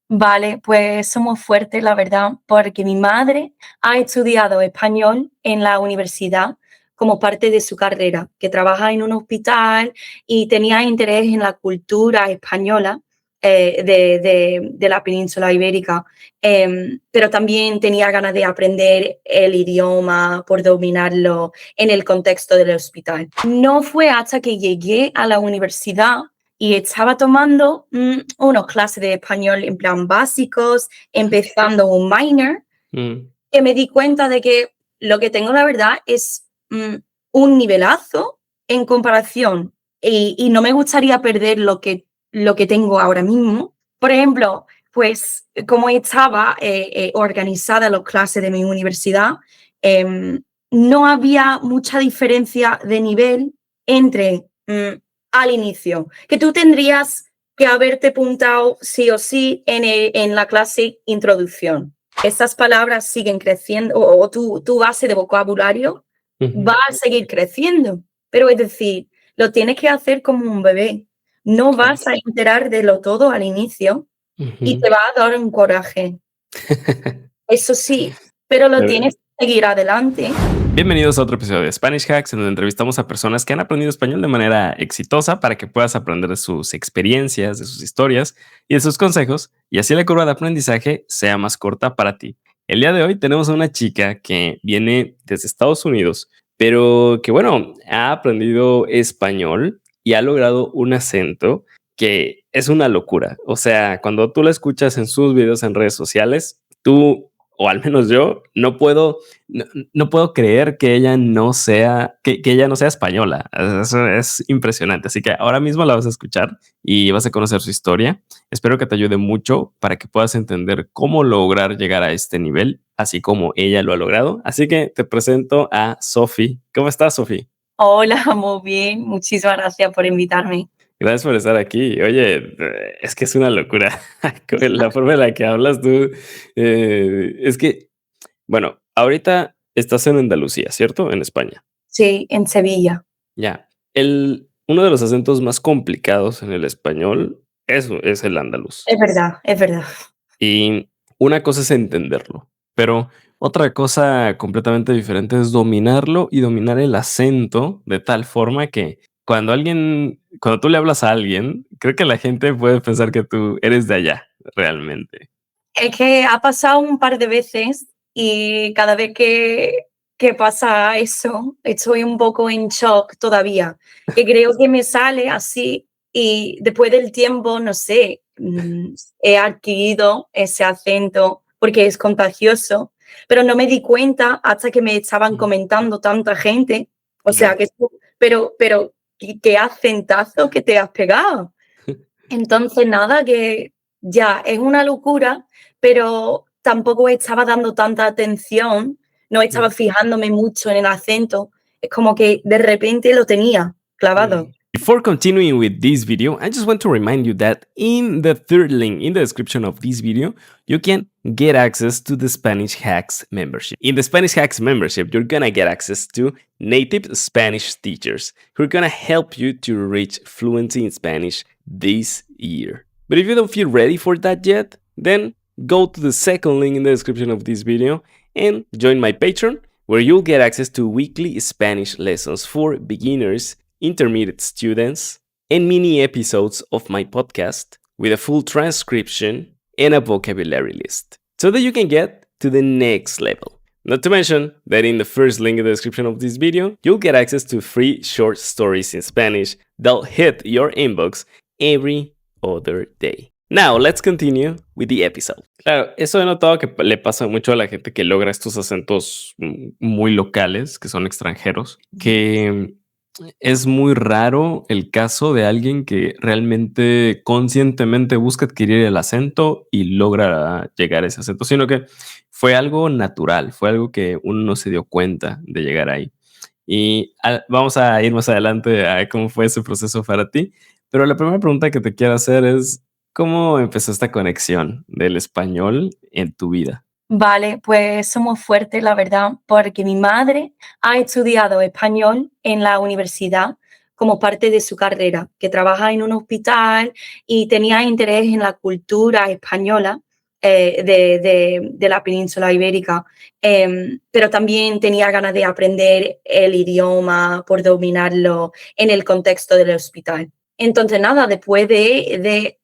Vale, pues somos fuertes, la verdad, porque mi madre ha estudiado español en la universidad como parte de su carrera, que trabaja en un hospital y tenía interés en la cultura española de la península ibérica, pero también tenía ganas de aprender el idioma por dominarlo en el contexto del hospital. No fue hasta que llegué a la universidad y estaba tomando unos clases de español en plan básicos, empezando un minor, Mm, que me di cuenta de que lo que tengo, la verdad, es un nivelazo en comparación y no me gustaría perder lo que tengo ahora mismo. Por ejemplo, pues como estaba organizada las clases de mi universidad, em, no había mucha diferencia de nivel entre al inicio, que tú tendrías que haberte apuntado sí o sí en la clase introducción. Esas palabras siguen creciendo o tu base de vocabulario ujú, va a seguir creciendo, pero es decir, lo tienes que hacer como un bebé. No claro. vas a enterar de lo todo al inicio y Ujú. te va a dar un coraje. Eso sí, pero lo Pero tienes que seguir adelante. bienvenidos a otro episodio de Spanish Hacks, en donde entrevistamos a personas que han aprendido español de manera exitosa para que puedas aprender de sus experiencias, de sus historias y de sus consejos, y así la curva de aprendizaje sea más corta para ti. El día de hoy tenemos a una chica que viene desde Estados Unidos, pero que bueno, ha aprendido español y ha logrado un acento que es una locura. O sea, cuando tú la escuchas en sus videos en redes sociales, tú, o al menos yo, no, no puedo creer que ella no sea, que ella no sea española. Eso es impresionante. Así que ahora mismo la vas a escuchar y vas a conocer su historia. Espero que te ayude mucho para que puedas entender cómo lograr llegar a este nivel, así como ella lo ha logrado. Así que te presento a Sofi. ¿Cómo estás, Sofi? Hola, muy bien. Muchísimas gracias por invitarme. Gracias por estar aquí. Oye, es que es una locura con la forma en la que hablas tú. Es que, bueno, ahorita estás en Andalucía, ¿cierto? En España. Sí, en Sevilla. Ya. Uno de los acentos más complicados en el español, eso es el andaluz. Es verdad, es verdad. Y una cosa es entenderlo, pero otra cosa completamente diferente es dominarlo y dominar el acento de tal forma que cuando tú le hablas a alguien, creo que la gente puede pensar que tú eres de allá, realmente. Es que ha pasado un par de veces y cada vez que pasa eso, estoy un poco en shock todavía, que creo que me sale así y después del tiempo, no sé, he adquirido ese acento porque es contagioso, pero no me di cuenta hasta que me estaban Mm, comentando tanta gente, o sea, claro. que pero qué acentazo que te has pegado. Entonces, nada, que ya es una locura, pero tampoco estaba dando tanta atención, no estaba Mm, fijándome mucho en el acento, es como que de repente lo tenía mm. clavado. Before continuing with this video, I just want to remind you that in the third link in the description of this video, you can get access to the Spanish Hacks membership. In the Spanish Hacks membership, you're gonna get access to native Spanish teachers who are gonna help you to reach fluency in Spanish this year. But if you don't feel ready for that yet, then go to the second link in the description of this video and join my Patreon, where you'll get access to weekly Spanish lessons for beginners, intermediate students, and mini episodes of my podcast with a full transcription and a vocabulary list so that you can get to the next level. Not to mention that in the first link in the description of this video, you'll get access to free short stories in Spanish that'll hit your inbox every other day. Now, let's continue with the episode. Claro, eso he notado que le pasa mucho a la gente que logra estos acentos muy locales, que son extranjeros, que es muy raro el caso de alguien que realmente conscientemente busca adquirir el acento y logra llegar a ese acento, sino que fue algo natural, fue algo que uno no se dio cuenta de llegar ahí. Y vamos a ir más adelante a cómo fue ese proceso para ti, pero la primera pregunta que te quiero hacer es, ¿cómo empezó esta conexión del español en tu vida? Vale, pues somos fuertes, la verdad, porque mi madre ha estudiado español en la universidad como parte de su carrera, que trabaja en un hospital y tenía interés en la cultura española de la península ibérica, pero también tenía ganas de aprender el idioma por dominarlo en el contexto del hospital. Entonces, nada, después de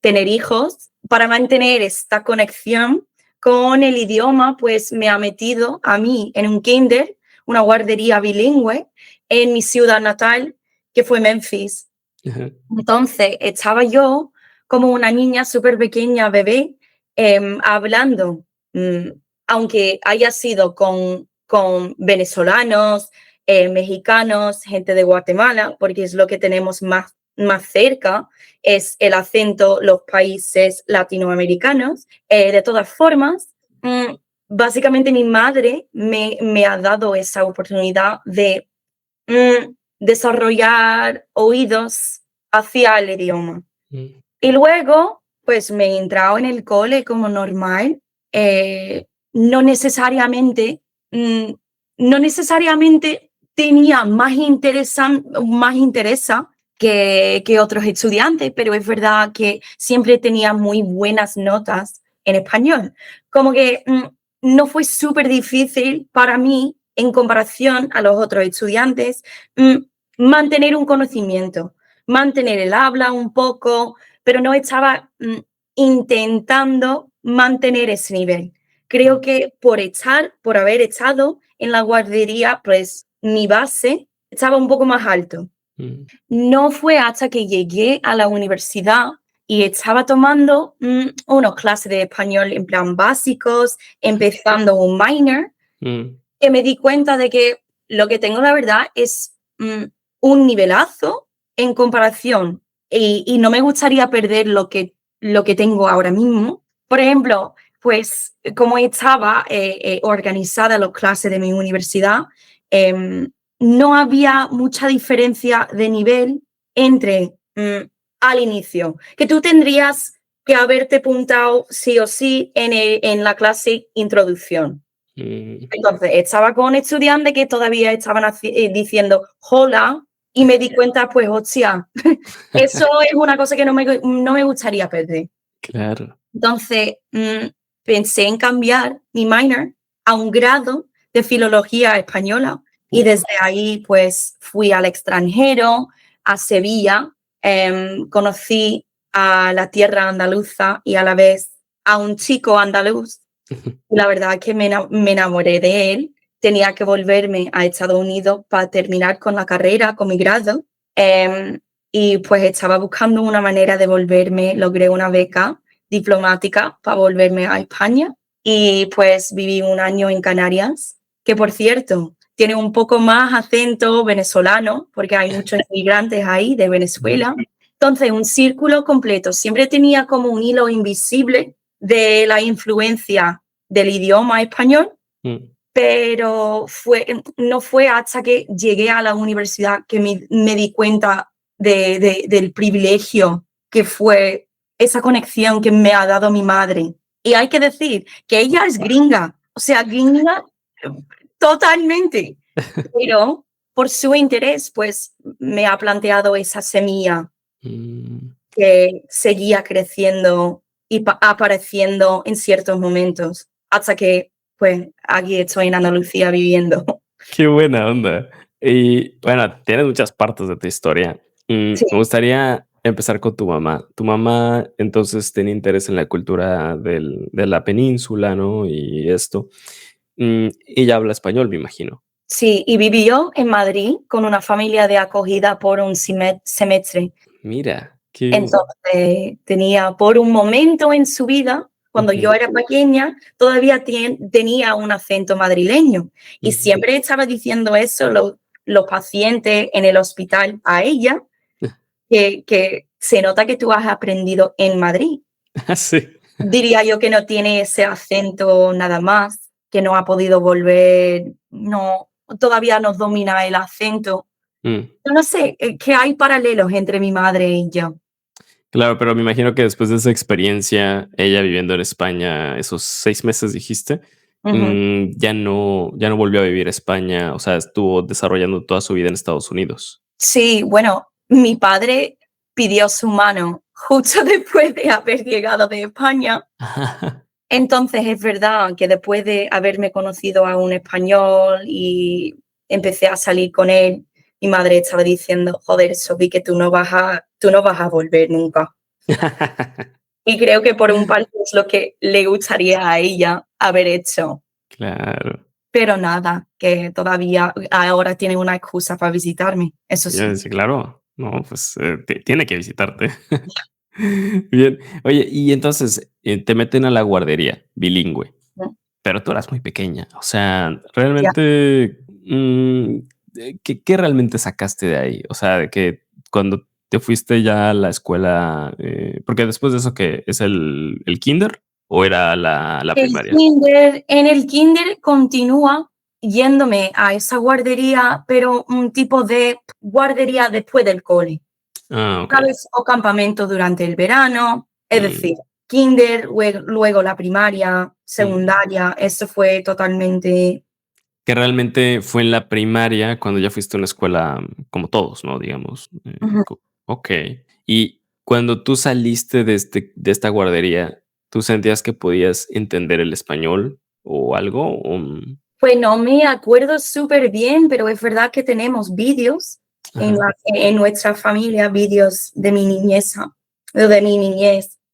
tener hijos, para mantener esta conexión con el idioma, pues me ha metido a mí en un kinder, una guardería bilingüe en mi ciudad natal, que fue Memphis. Ajá. Entonces, estaba yo como una niña súper pequeña, bebé, hablando, aunque haya sido con venezolanos, mexicanos, gente de Guatemala, porque es lo que tenemos más cerca, es el acento, los países latinoamericanos. De todas formas, básicamente mi madre me ha dado esa oportunidad de desarrollar oídos hacia el idioma. Mm. Y luego, pues me he entrado en el cole como normal, no necesariamente, no necesariamente tenía más interesa que otros estudiantes, pero es verdad que siempre tenía muy buenas notas en español. Como que no fue súper difícil para mí, en comparación a los otros estudiantes, mantener un conocimiento, mantener el habla un poco, pero no estaba intentando mantener ese nivel. Creo que por haber estado en la guardería, pues mi base estaba un poco más alto. Mm. No fue hasta que llegué a la universidad y estaba tomando unas clases de español en plan básicos, empezando un minor, Mm. que me di cuenta de que lo que tengo, la verdad, es un nivelazo en comparación y no me gustaría perder lo que tengo ahora mismo. Por ejemplo, pues como estaba organizada las clases de mi universidad, no había mucha diferencia de nivel entre al inicio, que tú tendrías que haberte apuntado sí o sí en la clase introducción. Mm. Entonces, estaba con estudiantes que todavía estaban diciendo hola y me di cuenta, pues, hostia, eso es una cosa que no me gustaría perder. Claro. Entonces, pensé en cambiar mi minor a un grado de filología española y Uf. desde ahí, pues, fui al extranjero, a Sevilla, conocí a la tierra andaluza y a la vez a un chico andaluz. La verdad es que me enamoré de él. Tenía que volverme a Estados Unidos para terminar con la carrera, con mi grado. Y pues estaba buscando una manera de volverme, logré una beca diplomática para volverme a España y pues viví un año en Canarias, que por cierto, tiene un poco más acento venezolano, porque hay muchos inmigrantes ahí de Venezuela. Entonces, un círculo completo. Siempre tenía como un hilo invisible de la influencia del idioma español, Mm. pero no fue hasta que llegué a la universidad que me di cuenta del privilegio que fue esa conexión que me ha dado mi madre. Y hay que decir que ella es gringa, o sea, gringa totalmente, pero por su interés, pues me ha planteado esa semilla Mm. que seguía creciendo y apareciendo en ciertos momentos, hasta que, pues, aquí estoy en Andalucía viviendo. Qué buena onda. Y bueno, tienes muchas partes de tu historia. Sí, Me gustaría empezar con tu mamá. Tu mamá entonces tenía interés en la cultura de la península, ¿no? Y esto. Ella habla español, me imagino. sí, y vivió en Madrid con una familia de acogida por un semestre. Mira, qué... Entonces, tenía por un momento en su vida, cuando yo Ujú, era pequeña, todavía tenía un acento madrileño y ujú. siempre estaba diciendo eso los pacientes en el hospital a ella, que se nota que tú has aprendido en Madrid. Ah, sí. Diría yo que no tiene ese acento nada más, que no ha podido volver, no, todavía no domina el acento. Mm. No sé, que hay paralelos entre mi madre y yo. Claro, pero me imagino que después de esa experiencia, ella viviendo en España, esos 6 meses dijiste, Ujú. ya no volvió a vivir a España, o sea, estuvo desarrollando toda su vida en Estados Unidos. Sí, bueno, mi padre pidió su mano justo después de haber llegado de España. Entonces es verdad que después de haberme conocido a un español y empecé a salir con él, mi madre estaba diciendo, joder, Sofi, que tú no vas a volver nunca. Y creo que por un parte es lo que le gustaría a ella haber hecho. Claro. Pero nada, que todavía ahora tiene una excusa para visitarme, eso Ya, sí. sí, claro. No, pues, tiene que visitarte. Bien. Oye, y entonces, te meten a la guardería bilingüe, ¿No? pero tú eras muy pequeña. O sea, Ya. realmente, ¿qué realmente sacaste de ahí? O sea, de que cuando te fuiste ya a la escuela, porque después de eso, ¿qué? ¿Es el kinder o era la primaria? En el kinder continúa yéndome a esa guardería, pero un tipo de guardería después del cole, Ah, okey. ¿sabes? O campamento durante el verano, es Mm, decir, kinder, luego la primaria, mm. secundaria, eso fue totalmente. Que realmente fue en la primaria cuando ya fuiste a una escuela como todos, ¿no? Digamos, Ujú. co okey. Y cuando tú saliste de esta guardería, ¿tú sentías que podías entender el español o algo? Pues no me acuerdo súper bien, pero es verdad que tenemos vídeos Ajá. en nuestra familia, vídeos de mi niñez,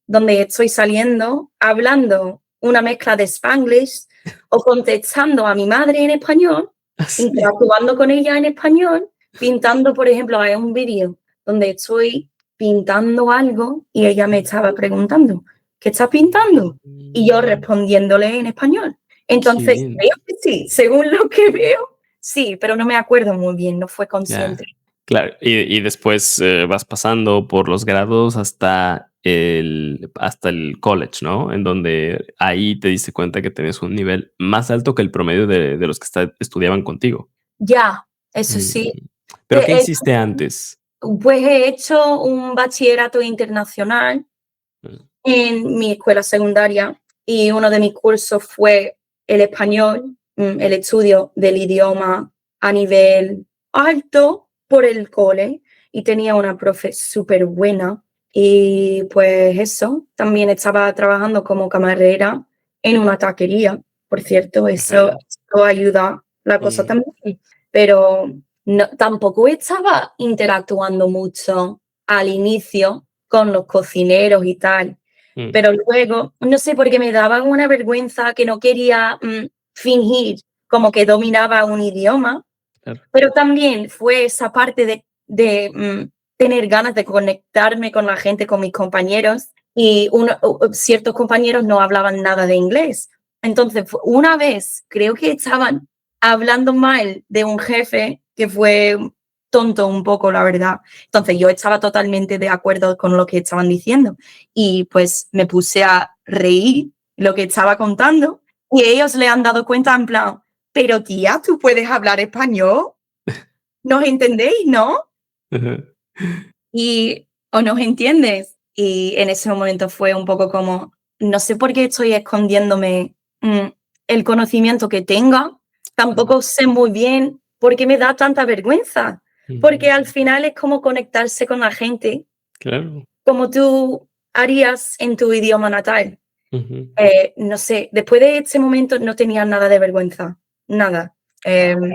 donde estoy saliendo, hablando una mezcla de Spanglish o contestando a mi madre en español, Ah, sí. interactuando con ella en español, pintando, por ejemplo, hay un vídeo donde estoy pintando algo y ella me estaba preguntando, ¿qué estás pintando? Y yo Mm, respondiéndole en español. qué Entonces, bien. creo que sí, según lo que veo, sí, pero no me acuerdo muy bien, no fue Ya. consciente. Claro, y después, vas pasando por los grados hasta el college, ¿no? En donde ahí te diste cuenta que tenías un nivel más alto que el promedio de los que estudiaban contigo. Ya, eso sí. Mm, ¿pero qué Eh, hiciste antes? pues he hecho un bachillerato internacional Mm, en mi escuela secundaria y uno de mis cursos fue el español, el estudio del idioma a nivel alto por el cole y tenía una profe súper buena y pues eso, también estaba trabajando como camarera en una taquería, por cierto, okey. eso ayuda la cosa Mm, también, pero no, tampoco estaba interactuando mucho al inicio con los cocineros y tal. mm, Pero luego, no sé, porque me daba una vergüenza que no quería, fingir como que dominaba un idioma, claro. pero también fue esa parte de tener ganas de conectarme con la gente, con mis compañeros, y ciertos compañeros no hablaban nada de inglés. Entonces, una vez creo que estaban hablando mal de un jefe que fue tonto un poco, la verdad. Entonces, yo estaba totalmente de acuerdo con lo que estaban diciendo y pues me puse a reír lo que estaba contando y ellos le han dado cuenta en plan, pero tía, ¿tú puedes hablar español? ¿Nos entendéis, no? Ajá. Y o nos entiendes. Y en ese momento fue un poco como, no sé por qué estoy escondiéndome el conocimiento que tenga, Claro. tampoco sé muy bien por qué me da tanta vergüenza, porque Mm, al final es como conectarse con la gente, claro. como tú harías en tu idioma natal. Ujú. No sé, después de ese momento no tenía nada de vergüenza, nada. Guau.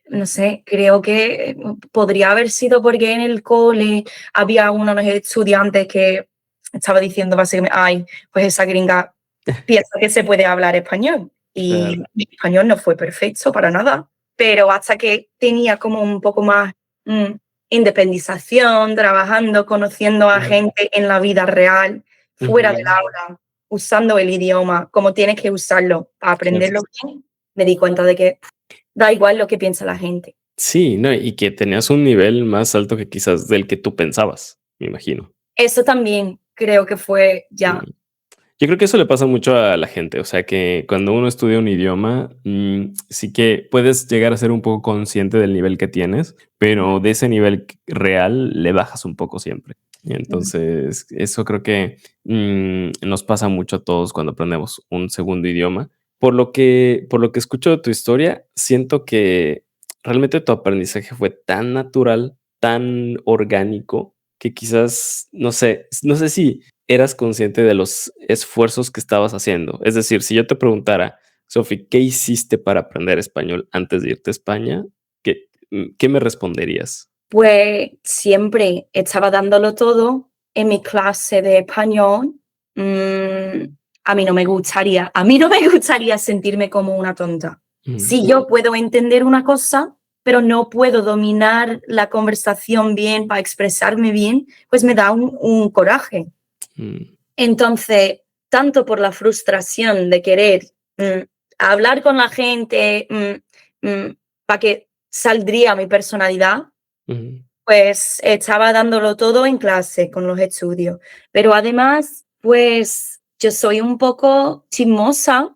No sé, creo que podría haber sido porque en el cole había unos estudiantes que estaba diciendo básicamente, ay, pues esa gringa piensa que se puede hablar español. Y Claro. mi español no fue perfecto para nada, pero hasta que tenía como un poco más mm, independización, trabajando, conociendo a Ujú, gente en la vida real, fuera del ujú. aula, usando el idioma como tienes que usarlo para Claro. aprenderlo bien, me di cuenta de que da igual lo que piensa la gente. Sí, no, y que tenías un nivel más alto que quizás del que tú pensabas, me imagino. Eso también creo que fue ya. Mm. Yo creo que eso le pasa mucho a la gente, o sea, que cuando uno estudia un idioma, sí que puedes llegar a ser un poco consciente del nivel que tienes, pero de ese nivel real le bajas un poco siempre. Y Mm, entonces, eso creo que nos pasa mucho a todos cuando aprendemos un segundo idioma. Por lo que escucho de tu historia, siento que realmente tu aprendizaje fue tan natural tan orgánico que quizás, no sé si eras consciente de los esfuerzos que estabas haciendo. Es decir, si yo te preguntara, Sofi, ¿qué hiciste para aprender español antes de irte a España? ¿Qué me responderías? Pues siempre estaba dándolo todo en mi clase de español. A mí no me gustaría sentirme como una tonta. Si yo puedo entender una cosa, pero no puedo dominar la conversación bien para expresarme bien, pues me da un coraje. Mm, Entonces, tanto por la frustración de querer hablar con la gente para que saldría mi personalidad, ujú. pues estaba dándolo todo en clase con los estudios. Pero además, pues yo soy un poco chismosa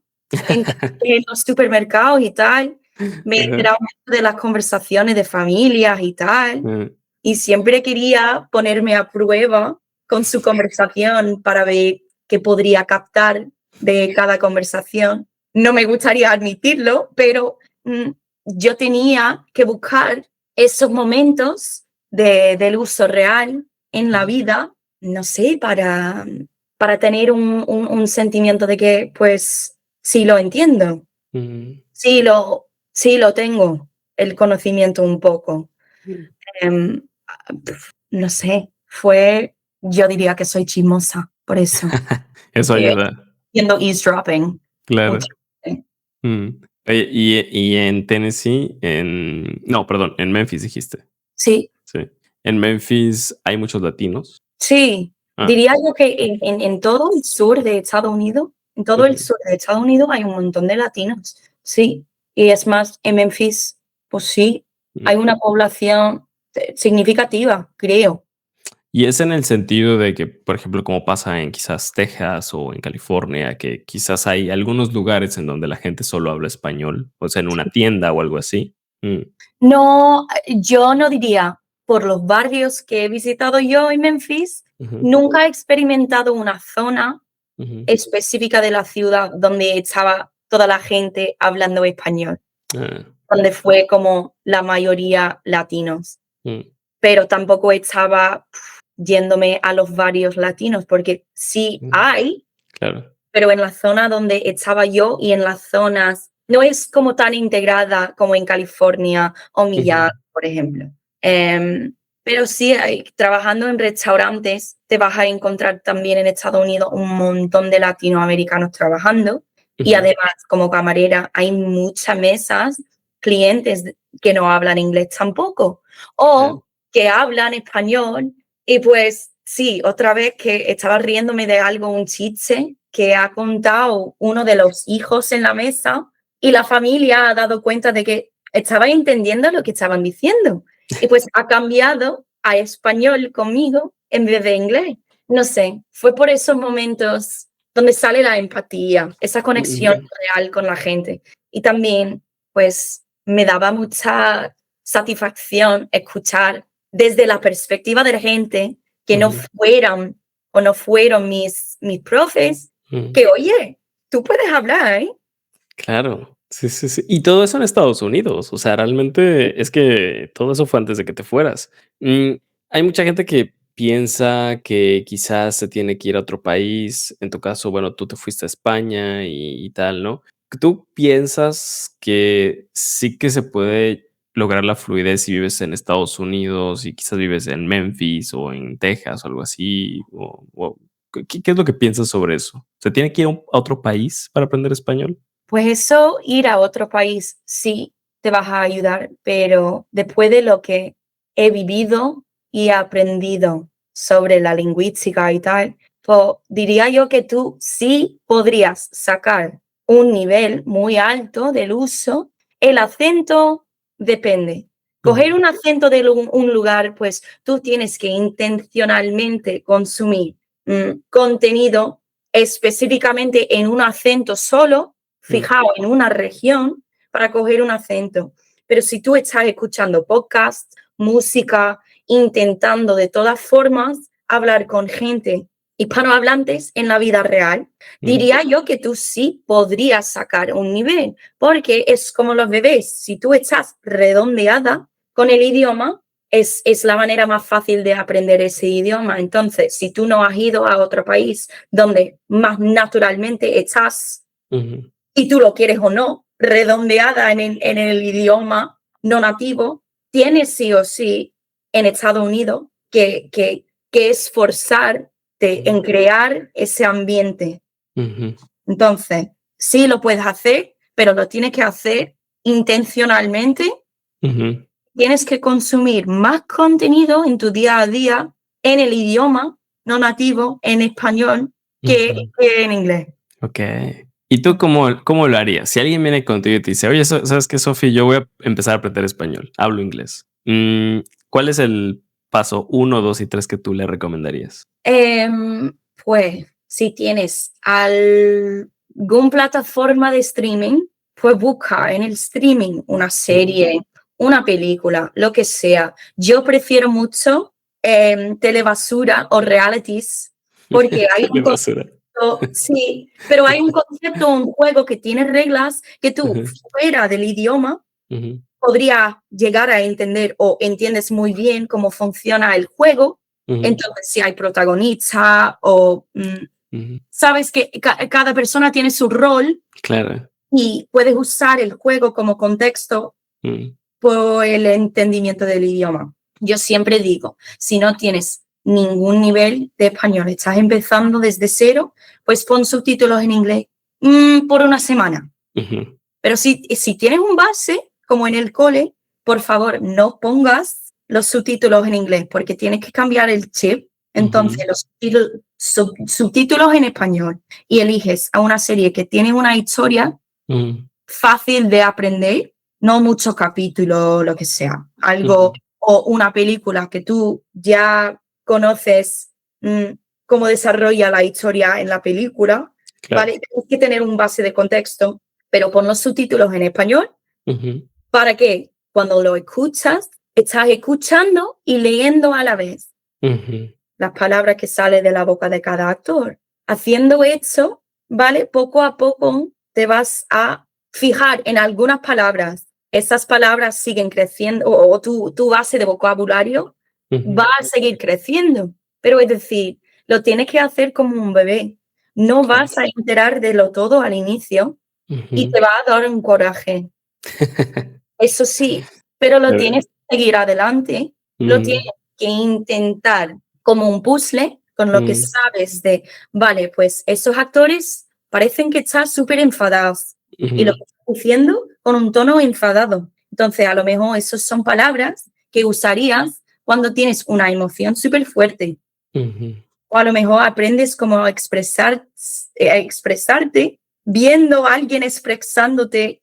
en los supermercados y tal. Me he Ajá, enterado mucho de las conversaciones de familias y tal. ajá, Y siempre quería ponerme a prueba con su conversación para ver qué podría captar de cada conversación. No me gustaría admitirlo, pero yo tenía que buscar esos momentos del uso real en la vida, no sé, para tener un sentimiento de que, pues, sí lo entiendo, ujú. sí lo tengo, el conocimiento un poco. Mm. Em, no sé, yo diría que soy chismosa, por eso, Eso que ayuda, haciendo eavesdropping claro. últimamente. Mm. Oye, y en Tennessee, no, perdón, en Memphis dijiste. Sí, Sí. ¿En Memphis hay muchos latinos? sí, Ah, diría yo que en todo el sur de Estados Unidos, en todo el ujú, sur de Estados Unidos hay un montón de latinos, sí. Y es más, en Memphis, pues sí, mm. hay una población significativa, creo. Y es en el sentido de que, por ejemplo, como pasa en quizás Texas o en California, que quizás hay algunos lugares en donde la gente solo habla español, o sea, en una tienda o algo así. Mm, No, yo no diría, por los barrios que he visitado yo en Memphis, ujú, nunca he experimentado una zona ujú. específica de la ciudad donde estaba toda la gente hablando español, Ah, donde fue como la mayoría latinos, mm, pero tampoco estaba yéndome a los barrios latinos, porque sí mm, hay, claro. pero en la zona donde estaba yo y en las zonas, no es como tan integrada como en California o Ujú, Miami, por ejemplo. Em, pero sí, trabajando en restaurantes, te vas a encontrar también en Estados Unidos un montón de latinoamericanos trabajando. Y ujú, además, como camarera, hay muchas mesas, clientes que no hablan inglés tampoco, claro. o que hablan español. Y pues sí, otra vez que estaba riéndome de algo, un chiste que ha contado uno de los hijos en la mesa y la familia ha dado cuenta de que estaba entendiendo lo que estaban diciendo. Y pues ha cambiado a español conmigo en vez de inglés. No sé, fue por esos momentos donde sale la empatía, esa conexión Ujú, real con la gente. Y también, pues, me daba mucha satisfacción escuchar desde la perspectiva de la gente que no ujú, fueran o no fueron mis profes, ujú. que oye, tú puedes hablar, ¿eh? Claro. Sí, sí, sí. Y todo eso en Estados Unidos. O sea, realmente es que todo eso fue antes de que te fueras. Mm, hay mucha gente que piensa que quizás se tiene que ir a otro país. En tu caso, bueno, tú te fuiste a España y tal, ¿no? ¿Tú piensas que sí que se puede lograr la fluidez si vives en Estados Unidos y quizás vives en Memphis o en Texas o algo así? ¿Qué es lo que piensas sobre eso? ¿Se tiene que ir a otro país para aprender español? Pues eso, ir a otro país sí te vas a ayudar, pero después de lo que he vivido y aprendido sobre la lingüística y tal, pues diría yo que tú sí podrías sacar un nivel muy alto del uso. El acento depende. Coger Ujú, un acento de un lugar, pues tú tienes que intencionalmente consumir contenido específicamente en un acento solo, mm, fijado en una región para coger un acento. Pero si tú estás escuchando podcasts, música, intentando de todas formas hablar con gente hispanohablantes en la vida real, mm, diría yo que tú sí podrías sacar un nivel, porque es como los bebés. Si tú estás redondeada con el idioma, es la manera más fácil de aprender ese idioma. Entonces, si tú no has ido a otro país donde más naturalmente estás, Ujú, y tú lo quieres o no, redondeada en el idioma no nativo, tienes sí o sí en Estados Unidos que esforzarte en crear ese ambiente. ujú, Entonces, sí lo puedes hacer, pero lo tienes que hacer intencionalmente. ujú, Tienes que consumir más contenido en tu día a día en el idioma no nativo, en español, ujú. que en inglés. Ok. ¿Y tú cómo lo harías? Si alguien viene contigo y te dice, oye, ¿sabes qué, Sofi? Yo voy a empezar a aprender español, hablo inglés. ¿Cuál es el paso uno, 2 y 3 que tú le recomendarías? Pues si tienes alguna plataforma de streaming, pues busca en el streaming una serie, una película, lo que sea. Yo prefiero mucho telebasura o realities porque hay De un basura. concepto, sí, pero hay un concepto, un juego que tiene reglas que tú Ujú, fuera del idioma ujú, podría llegar a entender o entiendes muy bien cómo funciona el juego. ujú, Entonces, si hay protagonista o ujú. sabes que cada persona tiene su rol Claro. y puedes usar el juego como contexto Mm, por el entendimiento del idioma. Yo siempre digo, si no tienes ningún nivel de español, estás empezando desde cero, pues pon subtítulos en inglés por una semana. ujú, Pero si tienes un base, como en el cole, por favor, no pongas los subtítulos en inglés porque tienes que cambiar el chip. Entonces, ujú, los subtítulos en español y eliges a una serie que tiene una historia ujú, fácil de aprender, no muchos capítulos, lo que sea, ujú. algo o una película que tú ya conoces cómo desarrolla la historia en la película, Claro. ¿vale? Tienes que tener un base de contexto, pero pon los subtítulos en español Ujú, para que cuando lo escuchas, estás escuchando y leyendo a la vez ujú. las palabras que salen de la boca de cada actor. Haciendo eso, ¿vale? Poco a poco te vas a fijar en algunas palabras. Esas palabras siguen creciendo o tu base de vocabulario Ujú, va a seguir creciendo. Pero es decir, lo tienes que hacer como un bebé. No claro. vas a enterar de lo todo al inicio y Ujú. te va a dar un coraje. Eso sí, pero lo Claro. tienes que seguir adelante, lo tienes Ujú, que intentar como un puzzle con lo que mm, sabes de, vale, pues esos actores parecen que están súper enfadados y lo ujú, que están diciendo con un tono enfadado. Entonces, a lo mejor esas son palabras que usarías cuando tienes una emoción súper fuerte. ujú, O a lo mejor aprendes cómo expresarte viendo a alguien expresándote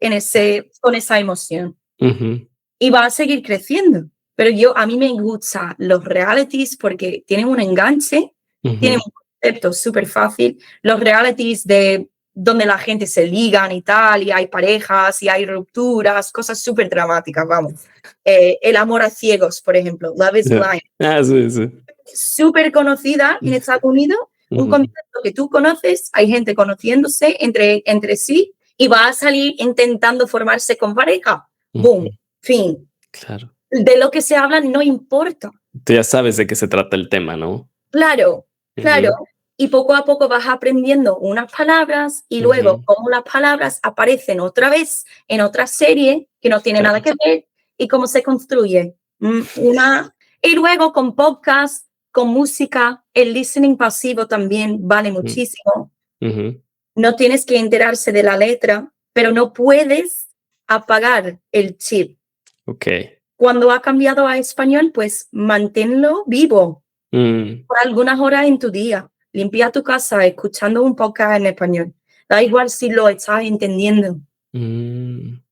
con esa emoción ujú, y va a seguir creciendo. Pero a mí me gustan los realities porque tienen un enganche, tienen ujú. un concepto súper fácil. Los realities de donde la gente se ligan y tal, y hay parejas, y hay rupturas, cosas súper dramáticas, vamos. El amor a ciegos, por ejemplo, Love is Ya. Blind, Ah, sí, sí. súper conocida en Estados Unidos, un Ujú, concepto que tú conoces, hay gente conociéndose entre sí y va a salir intentando formarse con pareja. Boom, ujú. fin. Claro. De lo que se habla no importa. Tú ya sabes de qué se trata el tema, ¿no? Claro, claro. Ujú, Y poco a poco vas aprendiendo unas palabras y luego ujú. cómo las palabras aparecen otra vez en otra serie que no tiene nada Claro. que ver y cómo se construye. Y luego con podcast, con música, el listening pasivo también vale Mm, muchísimo. ujú. No tienes que enterarse de la letra, pero no puedes apagar el chip. Okey. Cuando ha cambiado a español, pues manténlo vivo Mm, por algunas horas en tu día. Limpia tu casa escuchando un podcast en español. Da igual si lo estás entendiendo.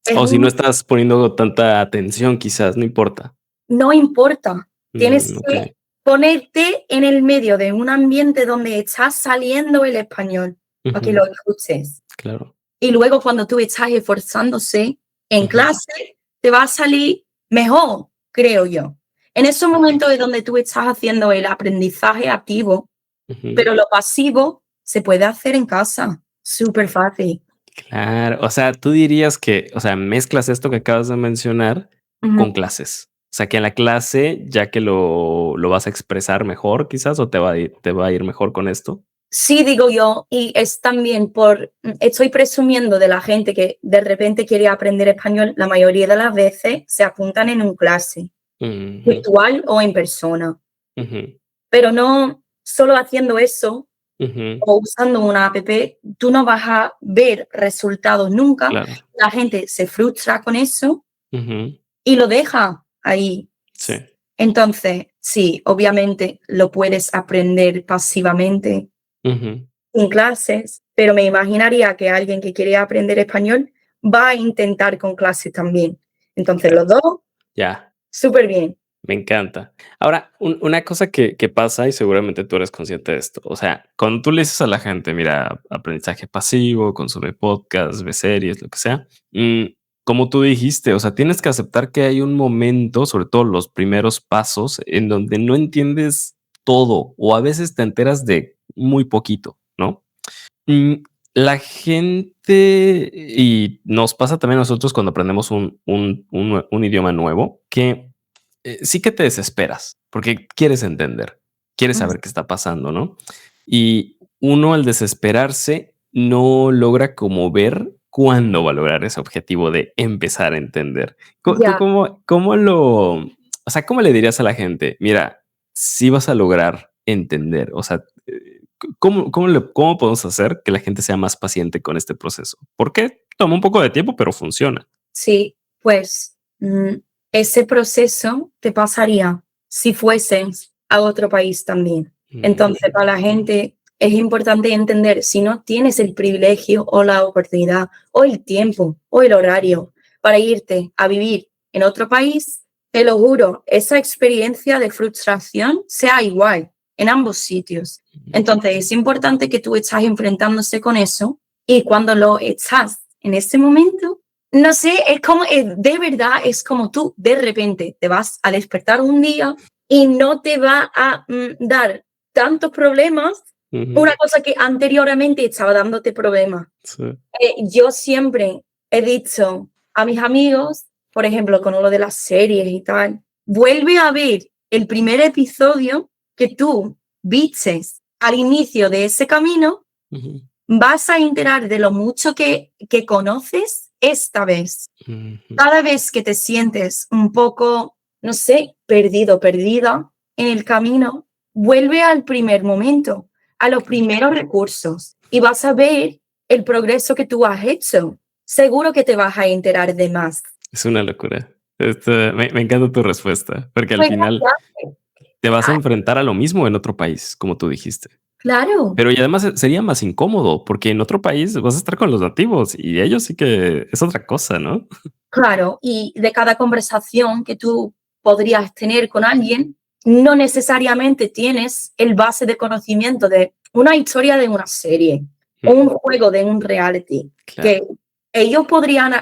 Es O si no un, estás poniendo tanta atención, quizás, no importa. no importa. Tienes que Okey. ponerte en el medio de un ambiente donde está saliendo el español para que Ujú, lo escuches. claro. Y luego cuando tú estás esforzándose en Ujú, clase, te va a salir mejor, creo yo. En esos momentos es donde tú estás haciendo el aprendizaje activo, ujú. pero lo pasivo se puede hacer en casa, súper fácil. Claro, o sea, tú dirías que, o sea, mezclas esto que acabas de mencionar Ujú. con clases. O sea, que en la clase, ya que lo vas a expresar mejor, quizás, o te va a ir mejor con esto. Sí, digo yo, y es también estoy presumiendo de la gente que de repente quiere aprender español, la mayoría de las veces se apuntan en un clase, Ujú, virtual o en persona, ujú, pero no solo haciendo eso ujú, o usando una app, tú no vas a ver resultados nunca. claro. La gente se frustra con eso Ujú, y lo deja ahí. sí. Entonces, sí, obviamente lo puedes aprender pasivamente Ujú, en clases, pero me imaginaría que alguien que quiere aprender español va a intentar con clases también. Entonces, claro. los dos, Ya. súper bien. Me encanta. Ahora, una cosa que pasa, y seguramente tú eres consciente de esto, o sea, cuando tú le dices a la gente, mira, aprendizaje pasivo, consume podcasts, ve series, lo que sea, como tú dijiste, o sea, tienes que aceptar que hay un momento, sobre todo los primeros pasos, en donde no entiendes todo o a veces te enteras de muy poquito, ¿no? Mm, la gente, y nos pasa también a nosotros cuando aprendemos un idioma nuevo, que sí que te desesperas, porque quieres entender, quieres Mm, saber qué está pasando, ¿no? Y uno al desesperarse no logra como ver cuándo va a lograr ese objetivo de empezar a entender. ¿Tú ya, cómo lo, o sea, cómo le dirías a la gente? Mira, si vas a lograr entender, o sea, cómo podemos hacer que la gente sea más paciente con este proceso? Porque toma un poco de tiempo, pero funciona. sí, pues ese proceso te pasaría si fueses a otro país también. Entonces, Mm, para la gente es importante entender si no tienes el privilegio o la oportunidad o el tiempo o el horario para irte a vivir en otro país, te lo juro, esa experiencia de frustración sea igual en ambos sitios. Entonces, es importante que tú estás enfrentándose con eso y cuando lo estás en ese momento, no sé, es como, de verdad, es como tú de repente te vas a despertar un día y no te va a dar tantos problemas, ujú, una cosa que anteriormente estaba dándote problemas. sí. Yo siempre he dicho a mis amigos, por ejemplo, con lo de las series y tal, vuelve a ver el primer episodio que tú viste al inicio de ese camino, Ujú, vas a enterar de lo mucho que conoces esta vez. ujú, Cada vez que te sientes un poco, no sé, perdido, perdida en el camino, vuelve al primer momento, a los primeros recursos y vas a ver el progreso que tú has hecho. Seguro que te vas a enterar de más. es una locura. Me encanta tu respuesta, porque al Pues final gracias. te vas a Ah, enfrentar a lo mismo en otro país, como tú dijiste. claro, Pero y además sería más incómodo, porque en otro país vas a estar con los nativos y ellos sí que es otra cosa, ¿no? claro. Y de cada conversación que tú podrías tener con alguien, no necesariamente tienes el base de conocimiento de una historia de una serie o un Mm, juego de un reality, claro. que ellos podrían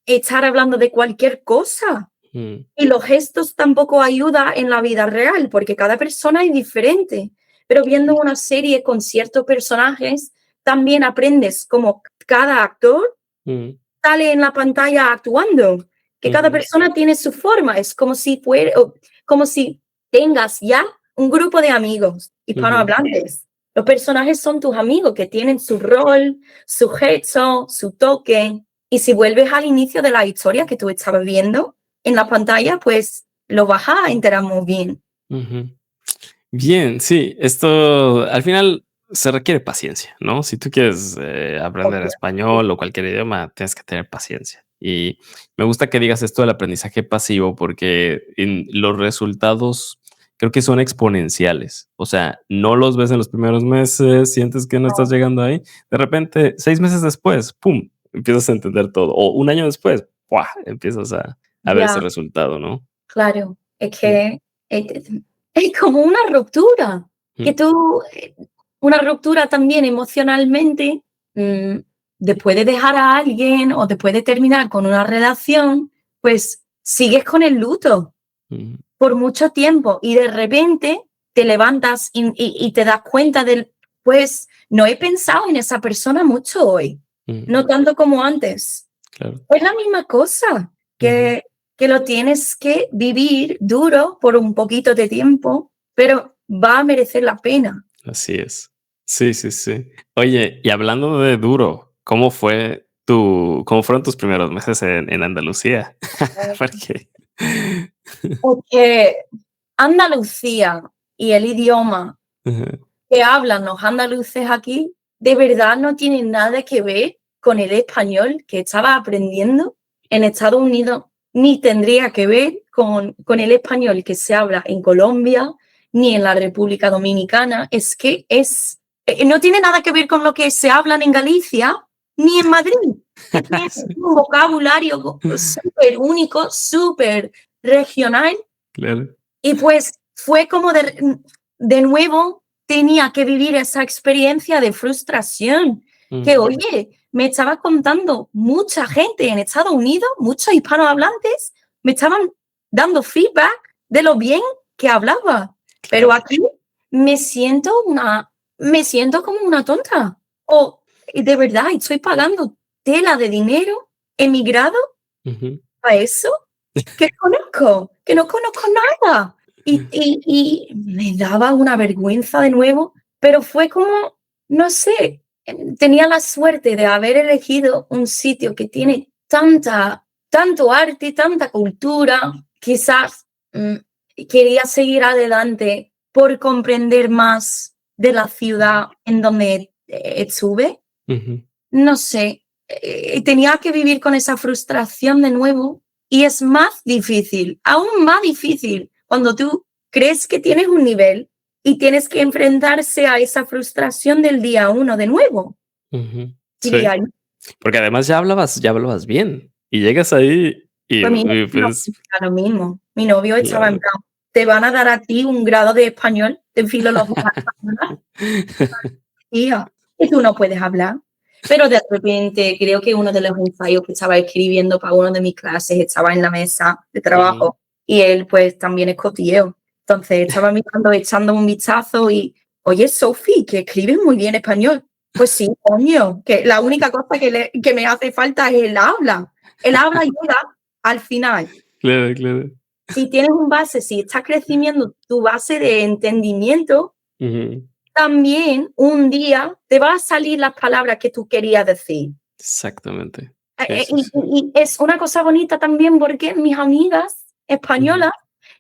estar hablando de cualquier cosa. Mm, Y los gestos tampoco ayudan en la vida real, porque cada persona es diferente. Pero viendo una serie con ciertos personajes, también aprendes como cada actor mm, sale en la pantalla actuando, que cada ujú, persona tiene su forma. Es como si fuera, como si tengas ya un grupo de amigos ujú, hispanohablantes. Los personajes son tus amigos que tienen su rol, su gesto, su toque. Y si vuelves al inicio de la historia que tú estabas viendo en la pantalla, pues lo vas a enterar muy bien. ujú. Bien, sí, esto al final se requiere paciencia, ¿no? Si tú quieres aprender Obviamente. español o cualquier idioma, tienes que tener paciencia. Y me gusta que digas esto del aprendizaje pasivo porque los resultados creo que son exponenciales. O sea, no los ves en los primeros meses, sientes que no estás No, llegando ahí. De repente, 6 meses después, ¡pum!, empiezas a entender todo. O un año después, ¡buah!, empiezas a ver ese ya, resultado, ¿no? claro, es Mm, que es como una ruptura, que mm, tú, una ruptura también emocionalmente, después de dejar a alguien o después de terminar con una relación, pues sigues con el luto mm, por mucho tiempo y de repente te levantas y te das cuenta del, pues no he pensado en esa persona mucho hoy, mm, no tanto como antes. claro. Es la misma cosa Ujú. que que lo tienes que vivir duro por un poquito de tiempo, pero va a merecer la pena. Así es. Sí, sí, sí. Oye, y hablando de duro, ¿cómo fueron tus primeros meses en Andalucía? Porque Porque Andalucía y el idioma Ujú, que hablan los andaluces aquí, de verdad no tiene nada que ver con el español que estaba aprendiendo en Estados Unidos, ni tendría que ver con el español que se habla en Colombia, ni en la República Dominicana. Es que no tiene nada que ver con lo que se hablan en Galicia, ni en Madrid. Es que es sí, un vocabulario súper único, súper regional, claro. y pues fue como de nuevo tenía que vivir esa experiencia de frustración que, Ujú, oye, me estaba contando mucha gente en Estados Unidos, muchos hispanohablantes, me estaban dando feedback de lo bien que hablaba, pero claro. aquí me siento me siento como una tonta. O de verdad estoy pagando tela de dinero emigrado Ujú, a eso que no conozco nada. Y me daba una vergüenza de nuevo, pero fue como, no sé, tenía la suerte de haber elegido un sitio que tiene tanto arte, tanta cultura. Quizás quería seguir adelante por comprender más de la ciudad en donde estuve. ujú. No sé, tenía que vivir con esa frustración de nuevo y es más difícil, aún más difícil, cuando tú crees que tienes un nivel y tienes que enfrentarse a esa frustración del día uno de nuevo, Ujú. Sí, diría yo. porque además ya hablabas bien y llegas ahí y Pues mi y novio pues era lo mismo. Mi novio estaba en claro. plan, te van a dar a ti un grado de español, de filología española, tía, y tú no puedes hablar. Pero de repente creo que uno de los ensayos que estaba escribiendo para una de mis clases estaba en la mesa de Ujú. trabajo y él pues también es cotilleo. Entonces estaba mirando, echando un vistazo y, oye, Sofi, que escribes muy bien español. Pues sí, coño, que la única cosa que me hace falta es el habla. El habla llega al final. Claro, claro. Si tienes un base, si estás creciendo tu base de entendimiento, Ujú. también un día te van a salir las palabras que tú querías decir. Exactamente. Eh, Sí, eh, sí, y, sí. y- y es una cosa bonita también porque mis amigas Ujú, españolas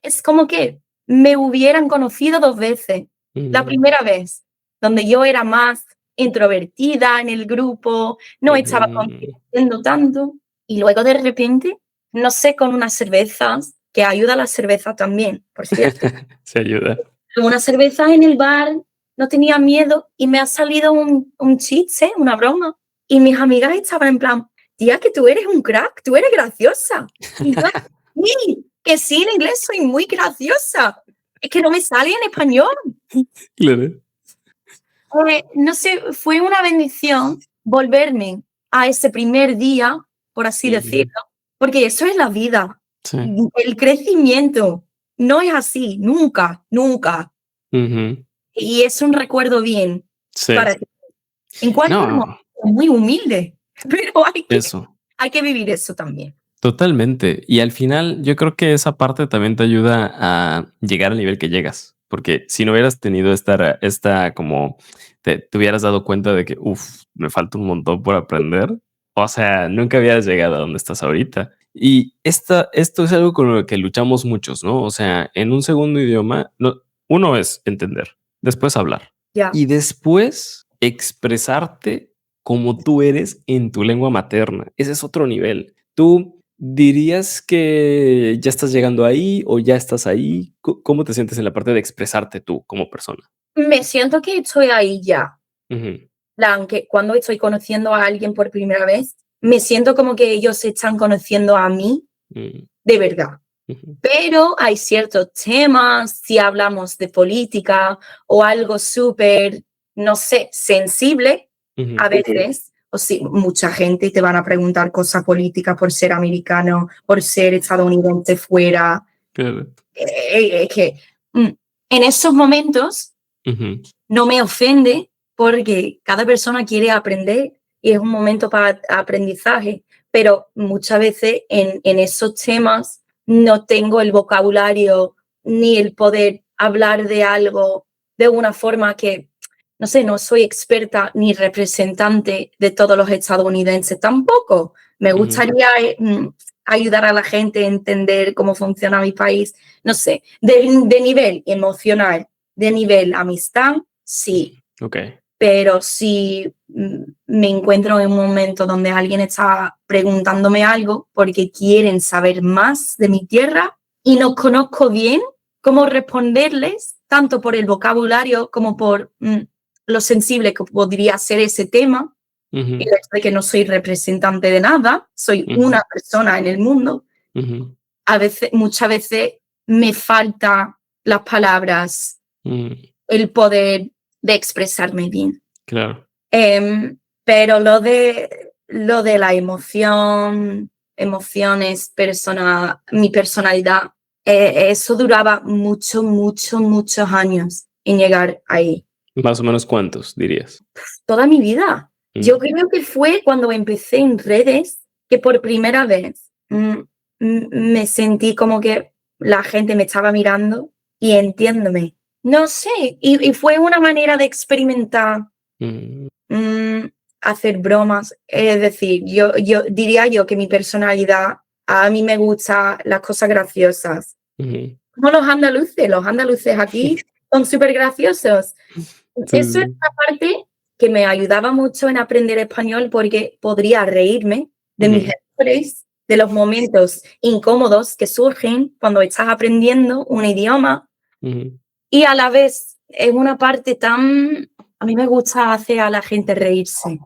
es como que me hubieran conocido dos veces. La ujú, primera vez, donde yo era más introvertida en el grupo, no estaba ujú. compartiendo tanto, y luego de repente, no sé, con unas cervezas, que ayuda a la cerveza también, por cierto, Se ayuda. una cerveza en el bar, no tenía miedo y me ha salido un chiste, una broma. Y mis amigas estaban en plan, tía, que tú eres un crack, tú eres graciosa. Y yo, sí, que sí, en inglés soy muy graciosa. Es que no me sale en español. Claro. No sé, fue una bendición volverme a ese primer día, por así Ujú. decirlo, porque eso es la vida. Sí. El crecimiento no es así, nunca, nunca. Ujú. Y es un recuerdo bien Sí. para ti. En cualquier momento, No, muy humilde, pero eso. hay que vivir eso también. Totalmente. Y al final, yo creo que esa parte también te ayuda a llegar al nivel que llegas, porque si no hubieras tenido esta como te hubieras dado cuenta de que, me falta un montón por aprender, o sea, nunca habías llegado a donde estás ahorita. Y esto es algo con lo que luchamos muchos, ¿no? O sea, en un segundo idioma, no, uno es entender, después hablar Ya. y después expresarte como tú eres en tu lengua materna. Ese es otro nivel. Tú ¿dirías que ya estás llegando ahí o ya estás ahí? ¿Cómo te sientes en la parte de expresarte tú como persona? Me siento que estoy ahí ya. Ujú, Que cuando estoy conociendo a alguien por primera vez, me siento como que ellos se están conociendo a mí mm, de verdad. ujú, Pero hay ciertos temas, si hablamos de política o algo súper, no sé, sensible, a ujú, veces, o si mucha gente te van a preguntar cosas políticas por ser americano, por ser estadounidense fuera. claro, Es que mm, en esos momentos ujú, no me ofende porque cada persona quiere aprender y es un momento para aprendizaje, pero muchas veces en esos temas no tengo el vocabulario ni el poder hablar de algo de una forma que, no sé, no soy experta ni representante de todos los estadounidenses tampoco. Me gustaría ayudar a la gente a entender cómo funciona mi país, no sé, de nivel emocional, de nivel amistad, sí. Okay. Pero si me encuentro en un momento donde alguien está preguntándome algo porque quieren saber más de mi tierra y no conozco bien cómo responderles, tanto por el vocabulario como por lo sensible que podría ser ese tema, y el hecho de que no soy representante de nada, soy una persona en el mundo, muchas veces me falta las palabras, el poder de expresarme bien. Claro. Pero lo de la emociones, mi personalidad, eso duraba muchos años en llegar ahí. ¿Más o menos cuántos dirías? Toda mi vida. Yo creo que fue cuando empecé en redes que por primera vez me sentí como que la gente me estaba mirando y entiéndome. No sé, y fue una manera de experimentar, hacer bromas. Es decir, yo diría yo que mi personalidad, a mí me gustan las cosas graciosas. Como los andaluces aquí son súper graciosos. Eso es una parte que me ayudaba mucho en aprender español porque podría reírme de mis errores, de los momentos incómodos que surgen cuando estás aprendiendo un idioma, y a la vez es una parte tan... A mí me gusta hacer a la gente reírse.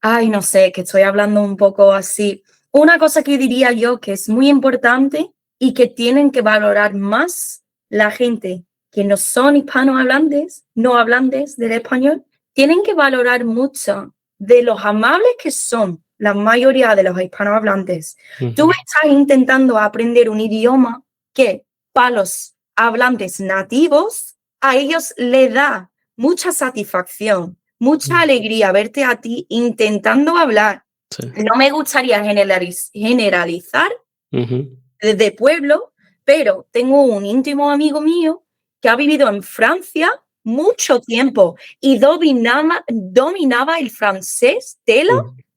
Ay, no sé, que estoy hablando un poco así. Una cosa que diría yo que es muy importante y que tienen que valorar más la gente que no son hispanohablantes, no hablantes del español, tienen que valorar mucho de los amables que son la mayoría de los hispanohablantes. Tú estás intentando aprender un idioma que para los hablantes nativos a ellos le da mucha satisfacción, mucha alegría verte a ti intentando hablar. Sí. No me gustaría generalizar de pueblo, pero tengo un íntimo amigo mío que ha vivido en Francia mucho tiempo y dominaba el francés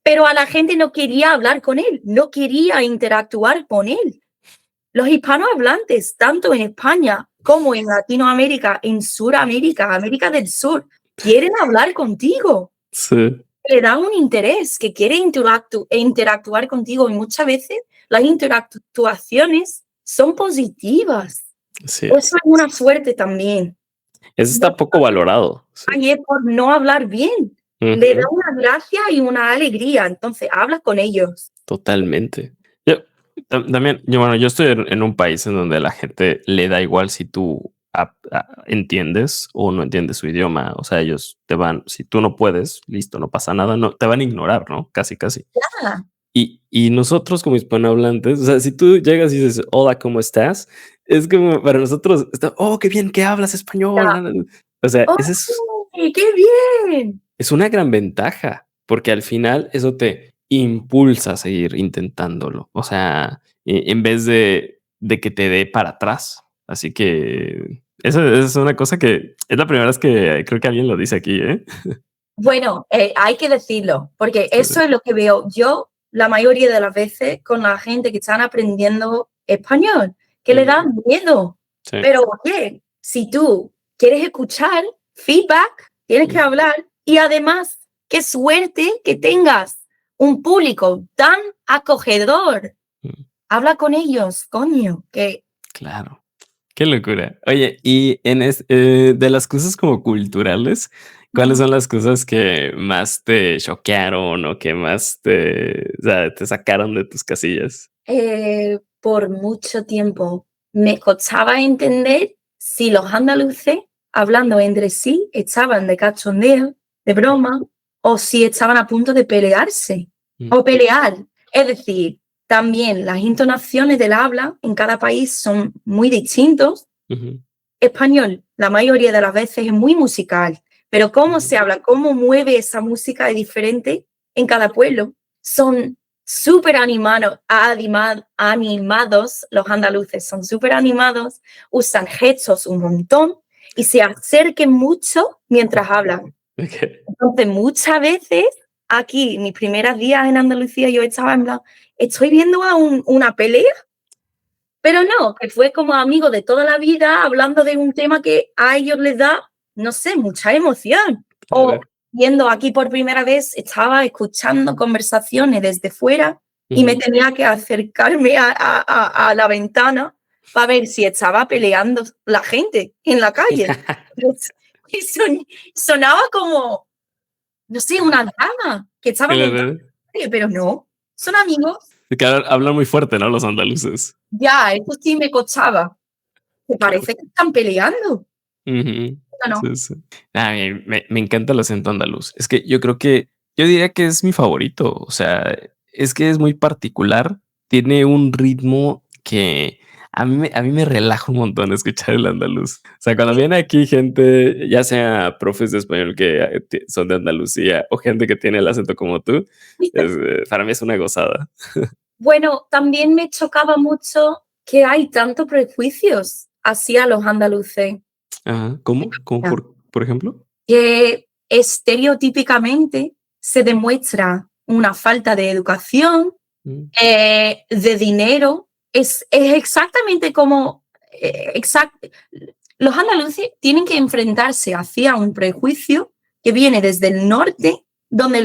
pero a la gente no quería hablar con él, no quería interactuar con él. Los hispanohablantes, tanto en España como en Latinoamérica, en Sudamérica, América del Sur, quieren hablar contigo. Sí. Le dan un interés, que quiere interactuar contigo, y muchas veces las interactuaciones son positivas. Sí. Eso es una suerte también. Eso está poco valorado. Sí. Y es por no hablar bien. Le da una gracia y una alegría, entonces habla con ellos. Totalmente. También, yo estoy en un país en donde la gente le da igual si tú entiendes o no entiendes su idioma. O sea, ellos te van, si tú no puedes, listo, no pasa nada, no, te van a ignorar, ¿no? Casi. Yeah. Y nosotros como hispanohablantes, o sea, si tú llegas y dices, hola, ¿cómo estás? Es como para nosotros, oh, qué bien que hablas español. Yeah. O sea, oh, ¡qué bien! Es una gran ventaja, porque al final eso te impulsa a seguir intentándolo. O sea, en vez de que te dé para atrás. Así que eso es una cosa que es la primera vez que creo que alguien lo dice aquí, ¿eh? Bueno, hay que decirlo, porque eso es lo que veo yo la mayoría de las veces con la gente que están aprendiendo español, que le da miedo. Sí. Pero oye, si tú quieres escuchar feedback, tienes que hablar. Y además, qué suerte que tengas un público tan acogedor. Habla con ellos, coño. Claro. Qué locura. Oye, y de las cosas como culturales, ¿cuáles son las cosas que más te choquearon o que más te sacaron de tus casillas? Por mucho tiempo me costaba entender si los andaluces, hablando entre sí, estaban de cachondeo, de broma, o si estaban a punto de pelearse o pelear. Es decir, también las entonaciones del habla en cada país son muy distintos. Español, la mayoría de las veces es muy musical, pero cómo se habla, cómo mueve esa música es diferente en cada pueblo. Son súper animados, los andaluces son súper animados, usan gestos un montón y se acerquen mucho mientras hablan. Okay. Entonces, muchas veces aquí, mis primeros días en Andalucía, yo estaba en plan, estoy viendo una pelea, pero no, que fue como amigos de toda la vida hablando de un tema que a ellos les da, no sé, mucha emoción. O Claro. viendo aquí por primera vez, estaba escuchando conversaciones desde fuera y me Ujú. tenía que acercarme a la ventana para ver si estaba peleando la gente en la calle. Y sonaba como, no sé, una drama que estaba montando, Claro. pero no, son amigos. Que hablan muy fuerte, ¿no? Los andaluces. Ya, eso sí me costaba. Me Claro. parece que están peleando. Ujú. No, no. Sí, sí. A mí me encanta el acento andaluz. Es que yo diría que es mi favorito. O sea, es que es muy particular. Tiene un ritmo que a mí me relaja un montón escuchar el andaluz. O sea, cuando viene aquí gente, ya sea profes de español que son de Andalucía o gente que tiene el acento como tú, para mí es una gozada. Bueno, también me chocaba mucho que hay tantos prejuicios hacia los andaluces, Ajá. ¿Cómo? ¿Cómo por ejemplo? que estereotípicamente se demuestra una falta de educación, Mm, de dinero. Es exactamente como los andaluces tienen que enfrentarse hacia un prejuicio que viene desde el norte, donde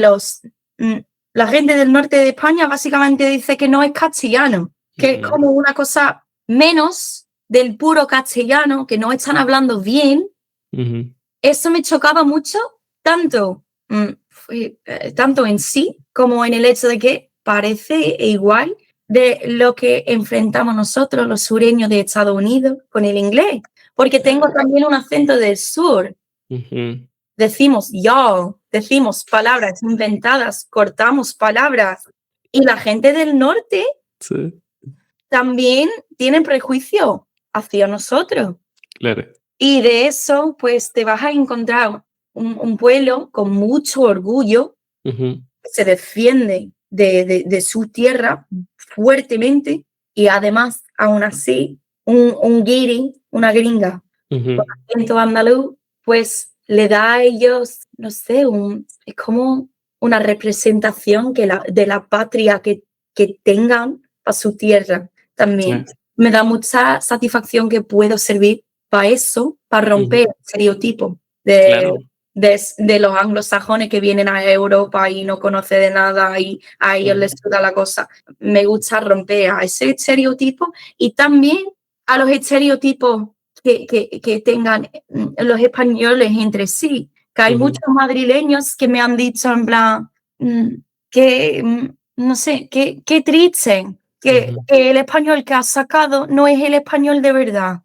mm, la gente del norte de España básicamente dice que no es castellano, que es ujú, como una cosa menos del puro castellano, que no están hablando bien. ujú. Eso me chocaba mucho, tanto, tanto en sí como en el hecho de que parece igual de lo que enfrentamos nosotros, los sureños de Estados Unidos, con el inglés, porque tengo también un acento del sur. Ujú. Decimos yo, decimos palabras inventadas, cortamos palabras. Y la gente del norte Sí, también tiene prejuicio hacia nosotros. claro. Y de eso, pues te vas a encontrar un pueblo con mucho orgullo, Ujú, que se defiende de su tierra fuertemente y además, aún así, un guiri, una gringa con ujú. acento andaluz, pues le da a ellos, no sé, es como una representación de la patria que tengan para su tierra también. Ah, Me da mucha satisfacción que puedo servir para eso, para ujú, romper estereotipos de, claro. de los anglosajones que vienen a Europa y no conocen de nada y a ellos les Ujú, suda la cosa. Me gusta romper a ese estereotipo y también a los estereotipos que tengan los españoles entre sí, que hay ujú, muchos madrileños que me han dicho en plan mm, que, no sé, qué triste, ujú. que el español que has sacado no es el español de verdad,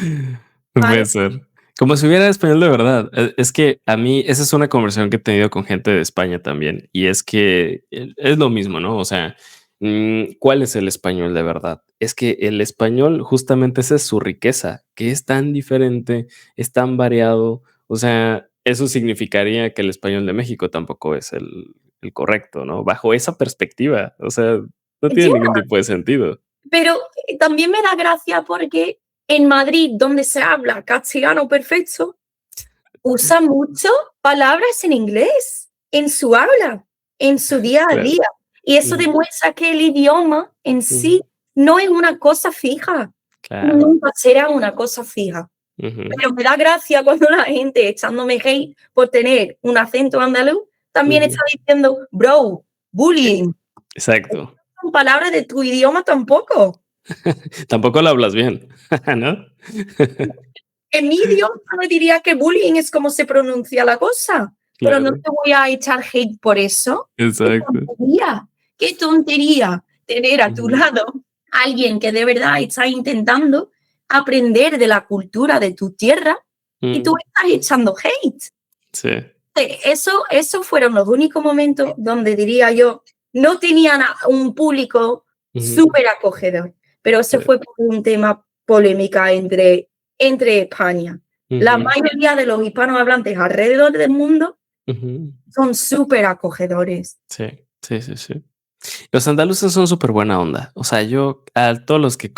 No puede ¿vale? ser. Como si hubiera español de verdad. Es que a mí esa es una conversación que he tenido con gente de España también, y es que es lo mismo, ¿no? O sea, ¿cuál es el español de verdad? Es que el español justamente esa es su riqueza, que es tan diferente, es tan variado. O sea, eso significaría que el español de México tampoco es el correcto, ¿no? Bajo esa perspectiva. O sea, no Ya, tiene ningún tipo de sentido. pero también me da gracia porque en Madrid, donde se habla castellano perfecto, usa mucho palabras en inglés en su habla, en su día a Claro. día. Y eso Ujú, demuestra que el idioma en ujú, sí no es una cosa fija, claro. nunca será una cosa fija. Ujú, Pero me da gracia cuando la gente echándome hate por tener un acento andaluz también ujú. está diciendo, bro, bullying. Exacto. Son palabras de tu idioma tampoco. Tampoco lo hablas bien, ¿no? En mi idioma me diría que bullying es como se pronuncia la cosa, pero no Claro, te voy a echar hate por eso. exacto. Qué tontería tener a tu Ujú, lado a alguien que de verdad está intentando aprender de la cultura de tu tierra y tú mm, estás echando hate. sí, Eso fueron los únicos momentos donde diría yo, no tenían un público ujú, súper acogedor, pero ese sí, fue por un tema polémica entre España. La ujú, mayoría de los hispanohablantes alrededor del mundo ujú, son súper acogedores. sí, sí, sí, sí. Los andaluces son súper buena onda. O sea, yo a todos los que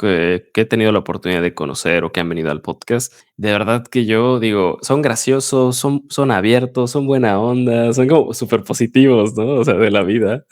he tenido la oportunidad de conocer o que han venido al podcast, de verdad que yo digo, son graciosos, son abiertos, son buena onda, son como súper positivos, ¿no? O sea, de la vida.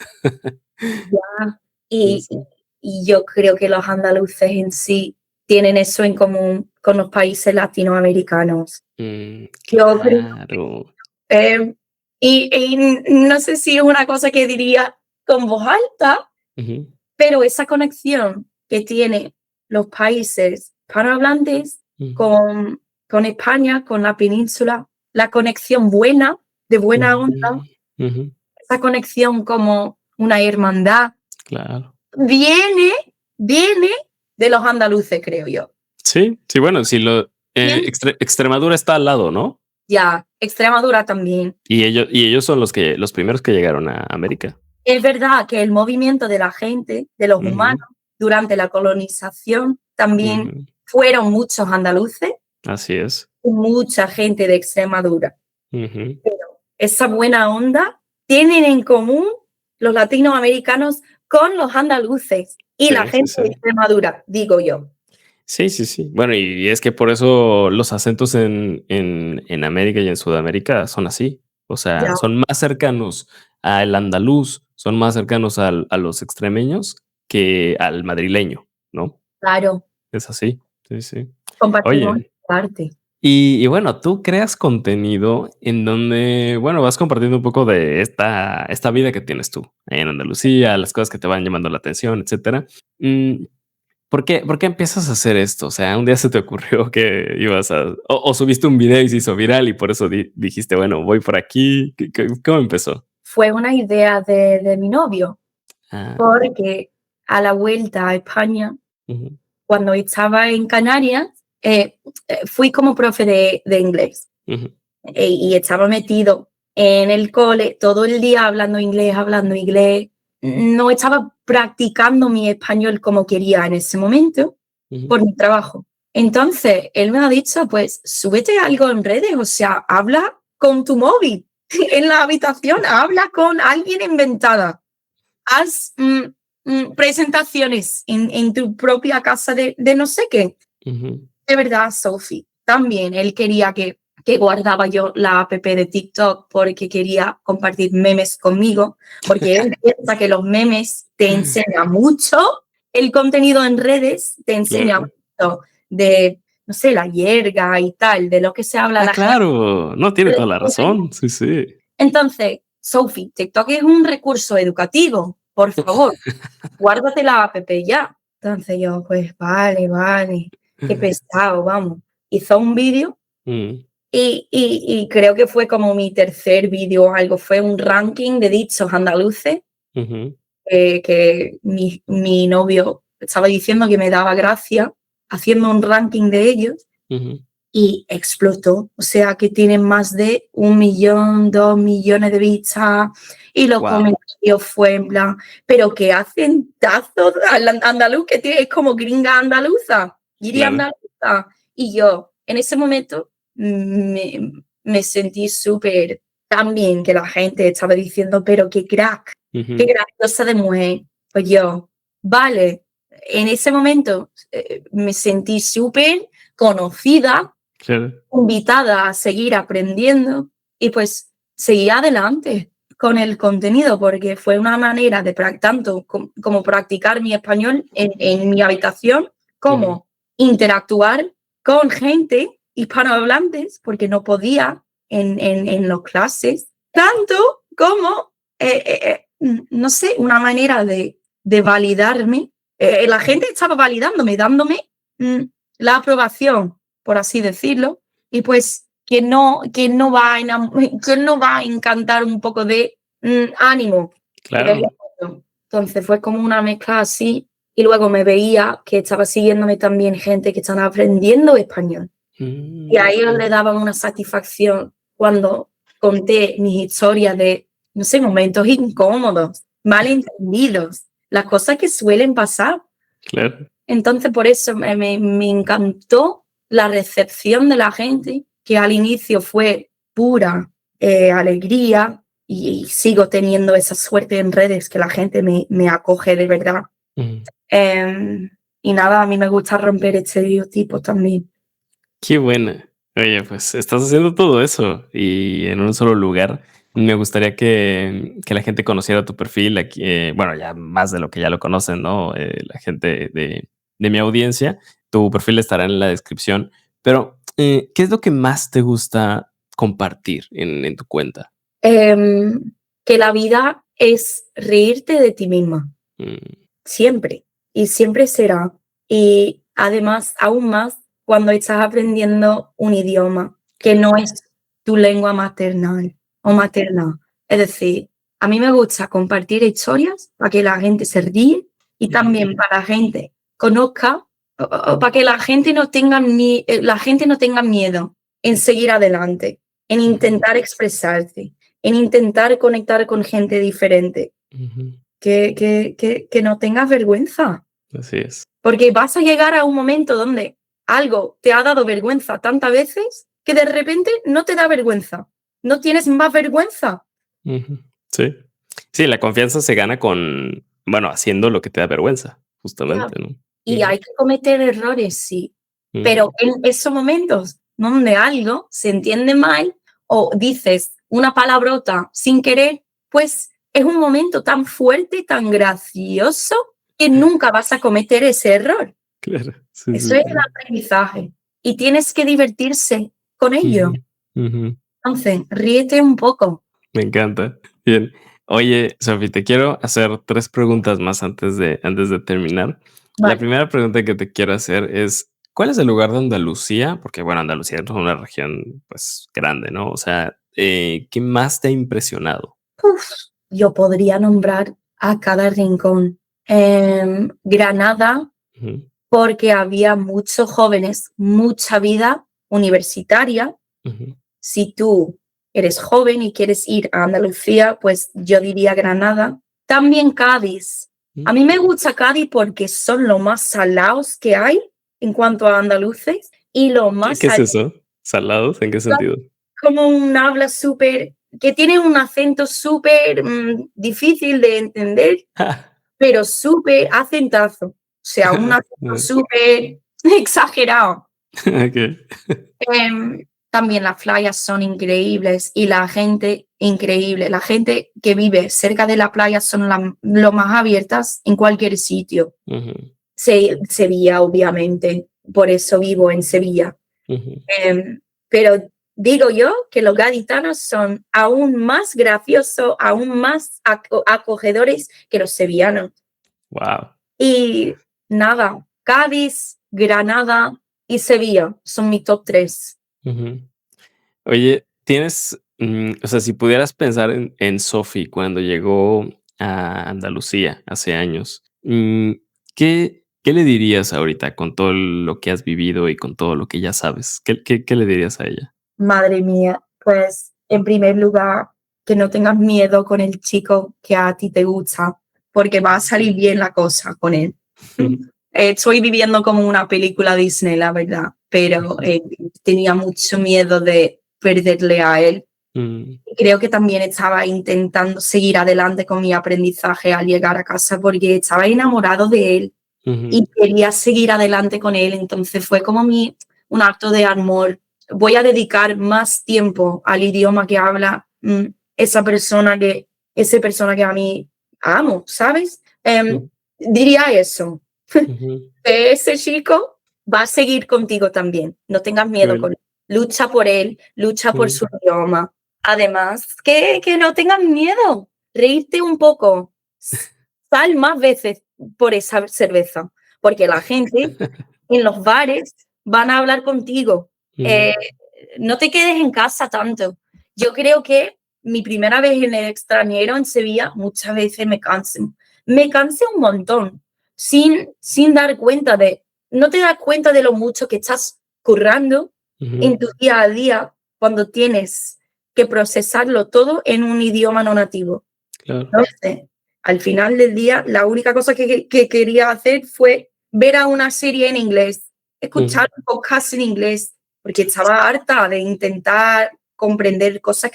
Ya. Sí, Y, sí. y yo creo que los andaluces en sí tienen eso en común con los países latinoamericanos. Yo creo, Claro. eh, y no sé si es una cosa que diría con voz alta, Ujú, pero esa conexión que tienen los países hispanohablantes ujú, con España, con la península, la conexión buena, de buena onda, ujú, ujú, esa conexión como una hermandad, claro. viene, viene de los andaluces, creo yo. Sí, sí, bueno, si lo Bien. Extremadura está al lado, ¿no? Ya, Extremadura también. Y ellos son los primeros que llegaron a América. Es verdad que el movimiento de la gente, de los humanos, Ujú, durante la colonización, también ujú, fueron muchos andaluces así es. y mucha gente de Extremadura. Ujú. Esa buena onda tienen en común los latinoamericanos con los andaluces y la Sí, sí, gente sí. de Extremadura, digo yo. Sí, sí, sí. Bueno, y es que por eso los acentos en América y en Sudamérica son así. O sea, Ya, son más cercanos al andaluz, son más cercanos a los extremeños que al madrileño, ¿no? claro, Es así. Sí, sí. compartimos Oye, parte. y bueno, tú creas contenido en donde, bueno, vas compartiendo un poco de esta vida que tienes tú en Andalucía, las cosas que te van llamando la atención, etcétera. Mm, ¿por qué empiezas a hacer esto? O sea, un día se te ocurrió que ibas o subiste un video y se hizo viral y por eso dijiste, bueno, voy por aquí. ¿Cómo empezó? Fue una idea de mi novio, Ah, porque a la vuelta a España, ujú, cuando estaba en Canarias, fui como profe de inglés ujú, y estaba metido en el cole todo el día hablando inglés, hablando inglés. No estaba practicando mi español como quería en ese momento ujú. por mi trabajo. Entonces, él me ha dicho, pues, súbete algo en redes, o sea, habla con tu móvil en la habitación, habla con alguien inventada, haz presentaciones en tu propia casa de no sé qué. Ujú. De verdad, Sophie, también él quería que guardaba yo la app de TikTok porque quería compartir memes conmigo, porque él piensa que los memes te enseñan mucho, el contenido en redes te enseña Claro. mucho de, no sé, la jerga y tal, de lo que se habla Ah, la gente. claro. No, tiene toda la razón. Sí, sí. Entonces, Sophie, TikTok es un recurso educativo, por favor, guárdate la app ya. Entonces yo, pues vale, qué pesado, vamos. Hizo un vídeo Mm, y creo que fue como mi tercer vídeo o algo, fue un ranking de dichos andaluces ujú, que mi novio estaba diciendo que me daba gracia haciendo un ranking de ellos ujú. y explotó. O sea que tienen más de 1 millón, 2 millones de vistas y los Wow. comentarios fue en plan, pero que hacen tazo al andaluz que tiene, es como gringa andaluza, iría Claro. andaluza. Y yo en ese momento me sentí súper tan bien que la gente estaba diciendo, pero qué crack, qué Ujú, graciosa de mujer. Pues yo, vale, en ese momento me sentí súper conocida, claro. invitada a seguir aprendiendo y pues seguí adelante con el contenido porque fue una manera de tanto como practicar mi español en mi habitación, Ujú, como interactuar con gente hispanohablantes porque no podía en las clases, tanto como, no sé, una manera de validarme. La gente estaba validándome, dándome mm, la aprobación por así decirlo, y pues que no va a que no va a encantar un poco de ánimo de vez en claro. cuando. Entonces fue como una mezcla así, y luego me veía que estaba siguiéndome también gente que estaba aprendiendo español. Y a ellos le Ujú. daban una satisfacción cuando conté mis historias de, no sé, momentos incómodos, malentendidos, las cosas que suelen pasar. Claro. Entonces, por eso me encantó la recepción de la gente, que al inicio fue pura alegría, y sigo teniendo esa suerte en redes que la gente me acoge de verdad. Y nada, a mí me gusta romper estereotipos también. Qué buena. Oye, pues estás haciendo todo eso y en un solo lugar. Me gustaría que la gente conociera tu perfil aquí, bueno, ya más de lo que ya lo conocen, ¿no? La gente de mi audiencia. Tu perfil estará en la descripción. Pero, ¿qué es lo que más te gusta compartir en tu cuenta? Que la vida es reírte de ti misma, Mm, siempre, y siempre será. Y además, aún más, cuando estás aprendiendo un idioma que no es tu lengua maternal o materna. Es decir, a mí me gusta compartir historias para que la gente se ríe y también para la gente conozca, o para que la gente no tenga miedo en seguir adelante, en intentar expresarse, en intentar conectar con gente diferente. ujú. Que no tengas vergüenza, Así es. porque vas a llegar a un momento donde algo te ha dado vergüenza tantas veces que de repente no te da vergüenza, no tienes más vergüenza. Ujú. Sí. Sí, la confianza se gana con, bueno, haciendo lo que te da vergüenza, Ya. justamente, ¿no? Y Ujú, hay que cometer errores, sí, ujú, pero en esos momentos donde algo se entiende mal o dices una palabrota sin querer, pues es un momento tan fuerte, tan gracioso, que nunca vas a cometer ese error. claro. Sí, Eso sí, es el sí. aprendizaje y tienes que divertirse con ello. Ujú, ujú. Entonces, ríete un poco. Me encanta. Bien. Oye, Sofi, te quiero hacer 3 preguntas más antes de terminar. La Vale. primera pregunta que te quiero hacer es, ¿cuál es el lugar de Andalucía? Porque, bueno, Andalucía es una región, pues, grande, ¿no? O sea, ¿qué más te ha impresionado? Uf, yo podría nombrar a cada rincón. Granada, Ujú, porque había muchos jóvenes, mucha vida universitaria. ujú, Si tú eres joven y quieres ir a Andalucía, pues yo diría Granada. También Cádiz. mm. A mí me gusta Cádiz porque son los más salados que hay en cuanto a andaluces y lo ¿Qué más qué es eso? ¿Salados? ¿En qué sentido? como un habla súper, que tiene un acento súper difícil de entender, pero súper acentazo. O sea, un acento súper exagerado. Okey. También las playas son increíbles y la gente increíble. La gente que vive cerca de la playa son lo más abiertas en cualquier sitio. Ujú, Sevilla, obviamente, por eso vivo en Sevilla. ujú. Pero digo yo que los gaditanos son aún más graciosos, aún más acogedores que los sevillanos. Guau. Y nada, Cádiz, Granada y Sevilla son mi top 3. Ujú. Oye, tienes, o sea, si pudieras pensar en Sofi cuando llegó a Andalucía hace años, ¿qué le dirías ahorita con todo lo que has vivido y con todo lo que ya sabes? ¿Qué le dirías a ella? Madre mía, pues en primer lugar, que no tengas miedo con el chico que a ti te gusta, porque va a salir bien la cosa con él. Estoy viviendo como una película Disney, la verdad, pero tenía mucho miedo de perderle a él. Mm, Creo que también estaba intentando seguir adelante con mi aprendizaje al llegar a casa porque estaba enamorado de él ujú, y quería seguir adelante con él. Entonces fue como un acto de amor. Voy a dedicar más tiempo al idioma que habla esa persona que a mí amo, ¿sabes? mm, Diría eso. ujú. Que ese chico va a seguir contigo también. No tengas miedo Cool. con él. Lucha por él, lucha por Mm, su idioma. Además, que no tengas miedo. Reírte un poco. Sal más veces por esa cerveza. Porque la gente en los bares van a hablar contigo. mm, Eh, no te quedes en casa tanto. Yo creo que mi primera vez en el extranjero en Sevilla, muchas veces me cansé. Me cansé un montón, sin dar cuenta no te das cuenta de lo mucho que estás currando ujú, en tu día a día cuando tienes que procesarlo todo en un idioma no nativo. claro. Entonces, al final del día, la única cosa que quería hacer fue ver a una serie en inglés, Ujú, escuchar un podcast en inglés, porque estaba harta de intentar comprender cosas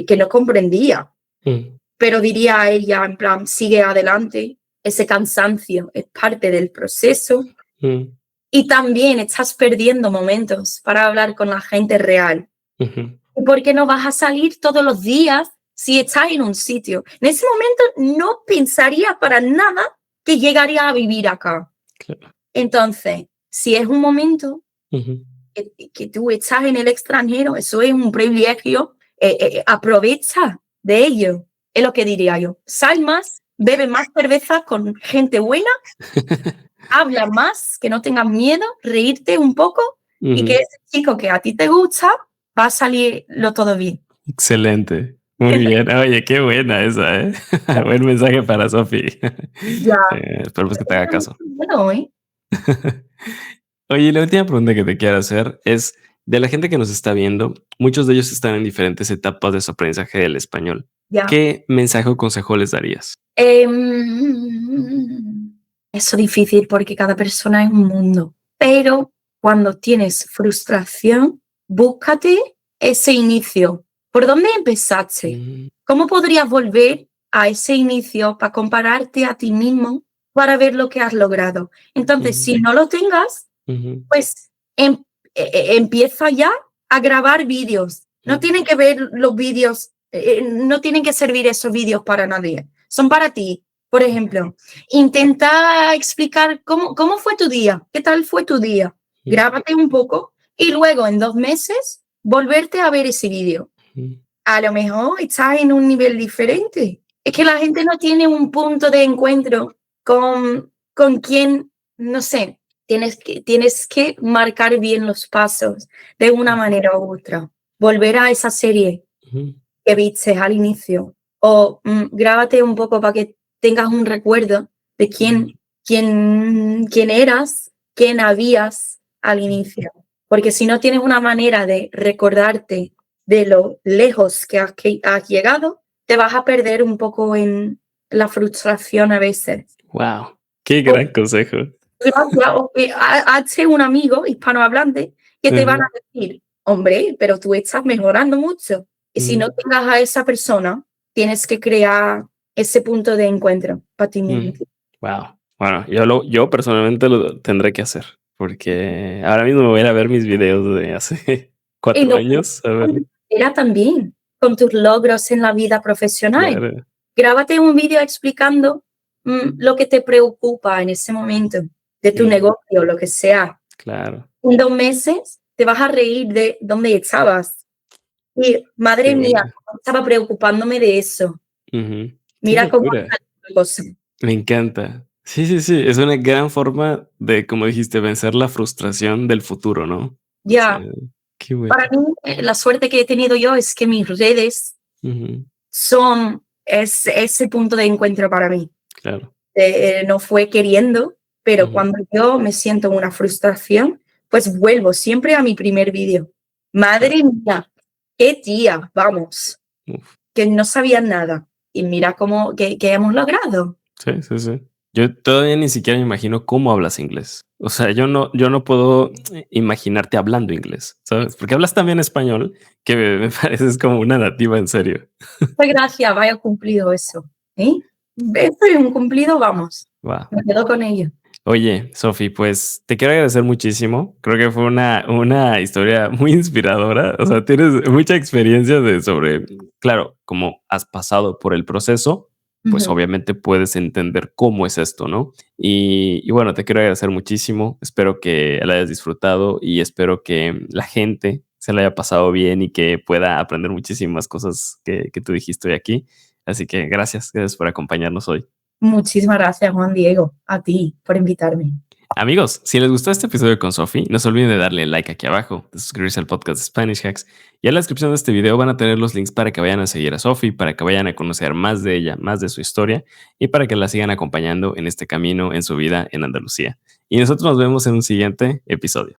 que no comprendía. Mm, Pero diría a ella, en plan, sigue adelante, ese cansancio es parte del proceso mm, y también estás perdiendo momentos para hablar con la gente real. ujú, ¿Y por qué no vas a salir todos los días si estás en un sitio? En ese momento no pensaría para nada que llegaría a vivir acá. claro. Entonces, si es un momento Ujú, que tú estás en el extranjero, eso es un privilegio, aprovecha de ello, es lo que diría yo. Sal más, bebe más cerveza con gente buena, habla más, que no tengas miedo, reírte un poco y que ujú. ese chico que a ti te gusta va a salirlo todo bien. Excelente. Muy bien. Oye, qué buena esa, ¿eh? Buen mensaje para Sofi. Ya, Espero pues que te haga caso. bueno, ¿eh? Oye, la última pregunta que te quiero hacer es, de la gente que nos está viendo, muchos de ellos están en diferentes etapas de su aprendizaje del español. Ya. ¿Qué mensaje o consejo les darías? Eso es difícil porque cada persona es un mundo, pero cuando tienes frustración, búscate ese inicio. ¿Por dónde empezaste? Mm, ¿Cómo podrías volver a ese inicio para compararte a ti mismo para ver lo que has logrado? Entonces, ujú, si no lo tengas, ujú, pues empieza ya a grabar vídeos. No ujú, tienen que ver los vídeos, no tienen que servir esos vídeos para nadie. Son para ti. Por ejemplo, intenta explicar cómo fue tu día, qué tal fue tu día. ujú, Grábate un poco y luego en 2 meses volverte a ver ese vídeo. ujú, A lo mejor estás en un nivel diferente. Es que la gente no tiene un punto de encuentro con quien, no sé, tienes que marcar bien los pasos de una manera u otra. Volver a esa serie ujú, que viste al inicio o grábate un poco para que tengas un recuerdo de ujú, quién eras, quién habías al ujú, inicio. Porque si no tienes una manera de recordarte de lo lejos que has llegado, te vas a perder un poco en la frustración a veces. Wow, qué O gran consejo. gracias, o que hazte un amigo hispanohablante que te van Ujú, a decir, hombre, pero tú estás mejorando mucho. Y si no tengas a esa persona, tienes que crear ese punto de encuentro para ti mismo. Wow. Bueno, yo personalmente lo tendré que hacer, porque ahora mismo me voy a ir a ver mis videos de hace Y 4 lo años, a ver, era también con tus logros en la vida profesional. claro, Grábate un vídeo explicando lo que te preocupa en ese momento de tu mm, negocio, lo que sea. claro, En 2 meses te vas a reír de dónde estabas. Y qué madre mía, buena. estaba preocupándome de eso. Ujú, qué Mira cómo locura, está la cosa. me encanta. Sí, sí, sí, es una gran forma de, como dijiste, vencer la frustración del futuro, ¿no? O sea, Ya, qué bueno. para mí, la suerte que he tenido yo es que mis redes Ujú, son ese punto de encuentro para mí. claro, No fue queriendo, pero ujú, cuando yo me siento una frustración, pues vuelvo siempre a mi primer vídeo. claro, Madre mía, qué tía, vamos, uf. que no sabía nada. Y mira cómo que hemos logrado. Sí, sí, sí. Yo todavía ni siquiera me imagino cómo hablas inglés. O sea, yo no puedo imaginarte hablando inglés, ¿sabes? Porque hablas también español, que me pareces como una nativa en serio. Muchas gracias, vaya cumplido eso. ¿Eh? Eso es un cumplido, vamos. Wow. Me quedo con ello. Oye, Sofi, pues te quiero agradecer muchísimo. Creo que fue una historia muy inspiradora. O sea, tienes mucha experiencia sobre, claro, como has pasado por el proceso, pues Ujú. obviamente puedes entender cómo es esto, ¿no? Y bueno, te quiero agradecer muchísimo. Espero que la hayas disfrutado y espero que la gente se la haya pasado bien y que pueda aprender muchísimas cosas que tú dijiste hoy aquí. Así que gracias por acompañarnos hoy. Muchísimas gracias, Juan Diego, a ti por invitarme. Amigos, si les gustó este episodio con Sophie, no se olviden de darle like aquí abajo, de suscribirse al podcast de Spanish Hacks y en la descripción de este video van a tener los links para que vayan a seguir a Sophie, para que vayan a conocer más de ella, más de su historia y para que la sigan acompañando en este camino en su vida en Andalucía. Y nosotros nos vemos en un siguiente episodio.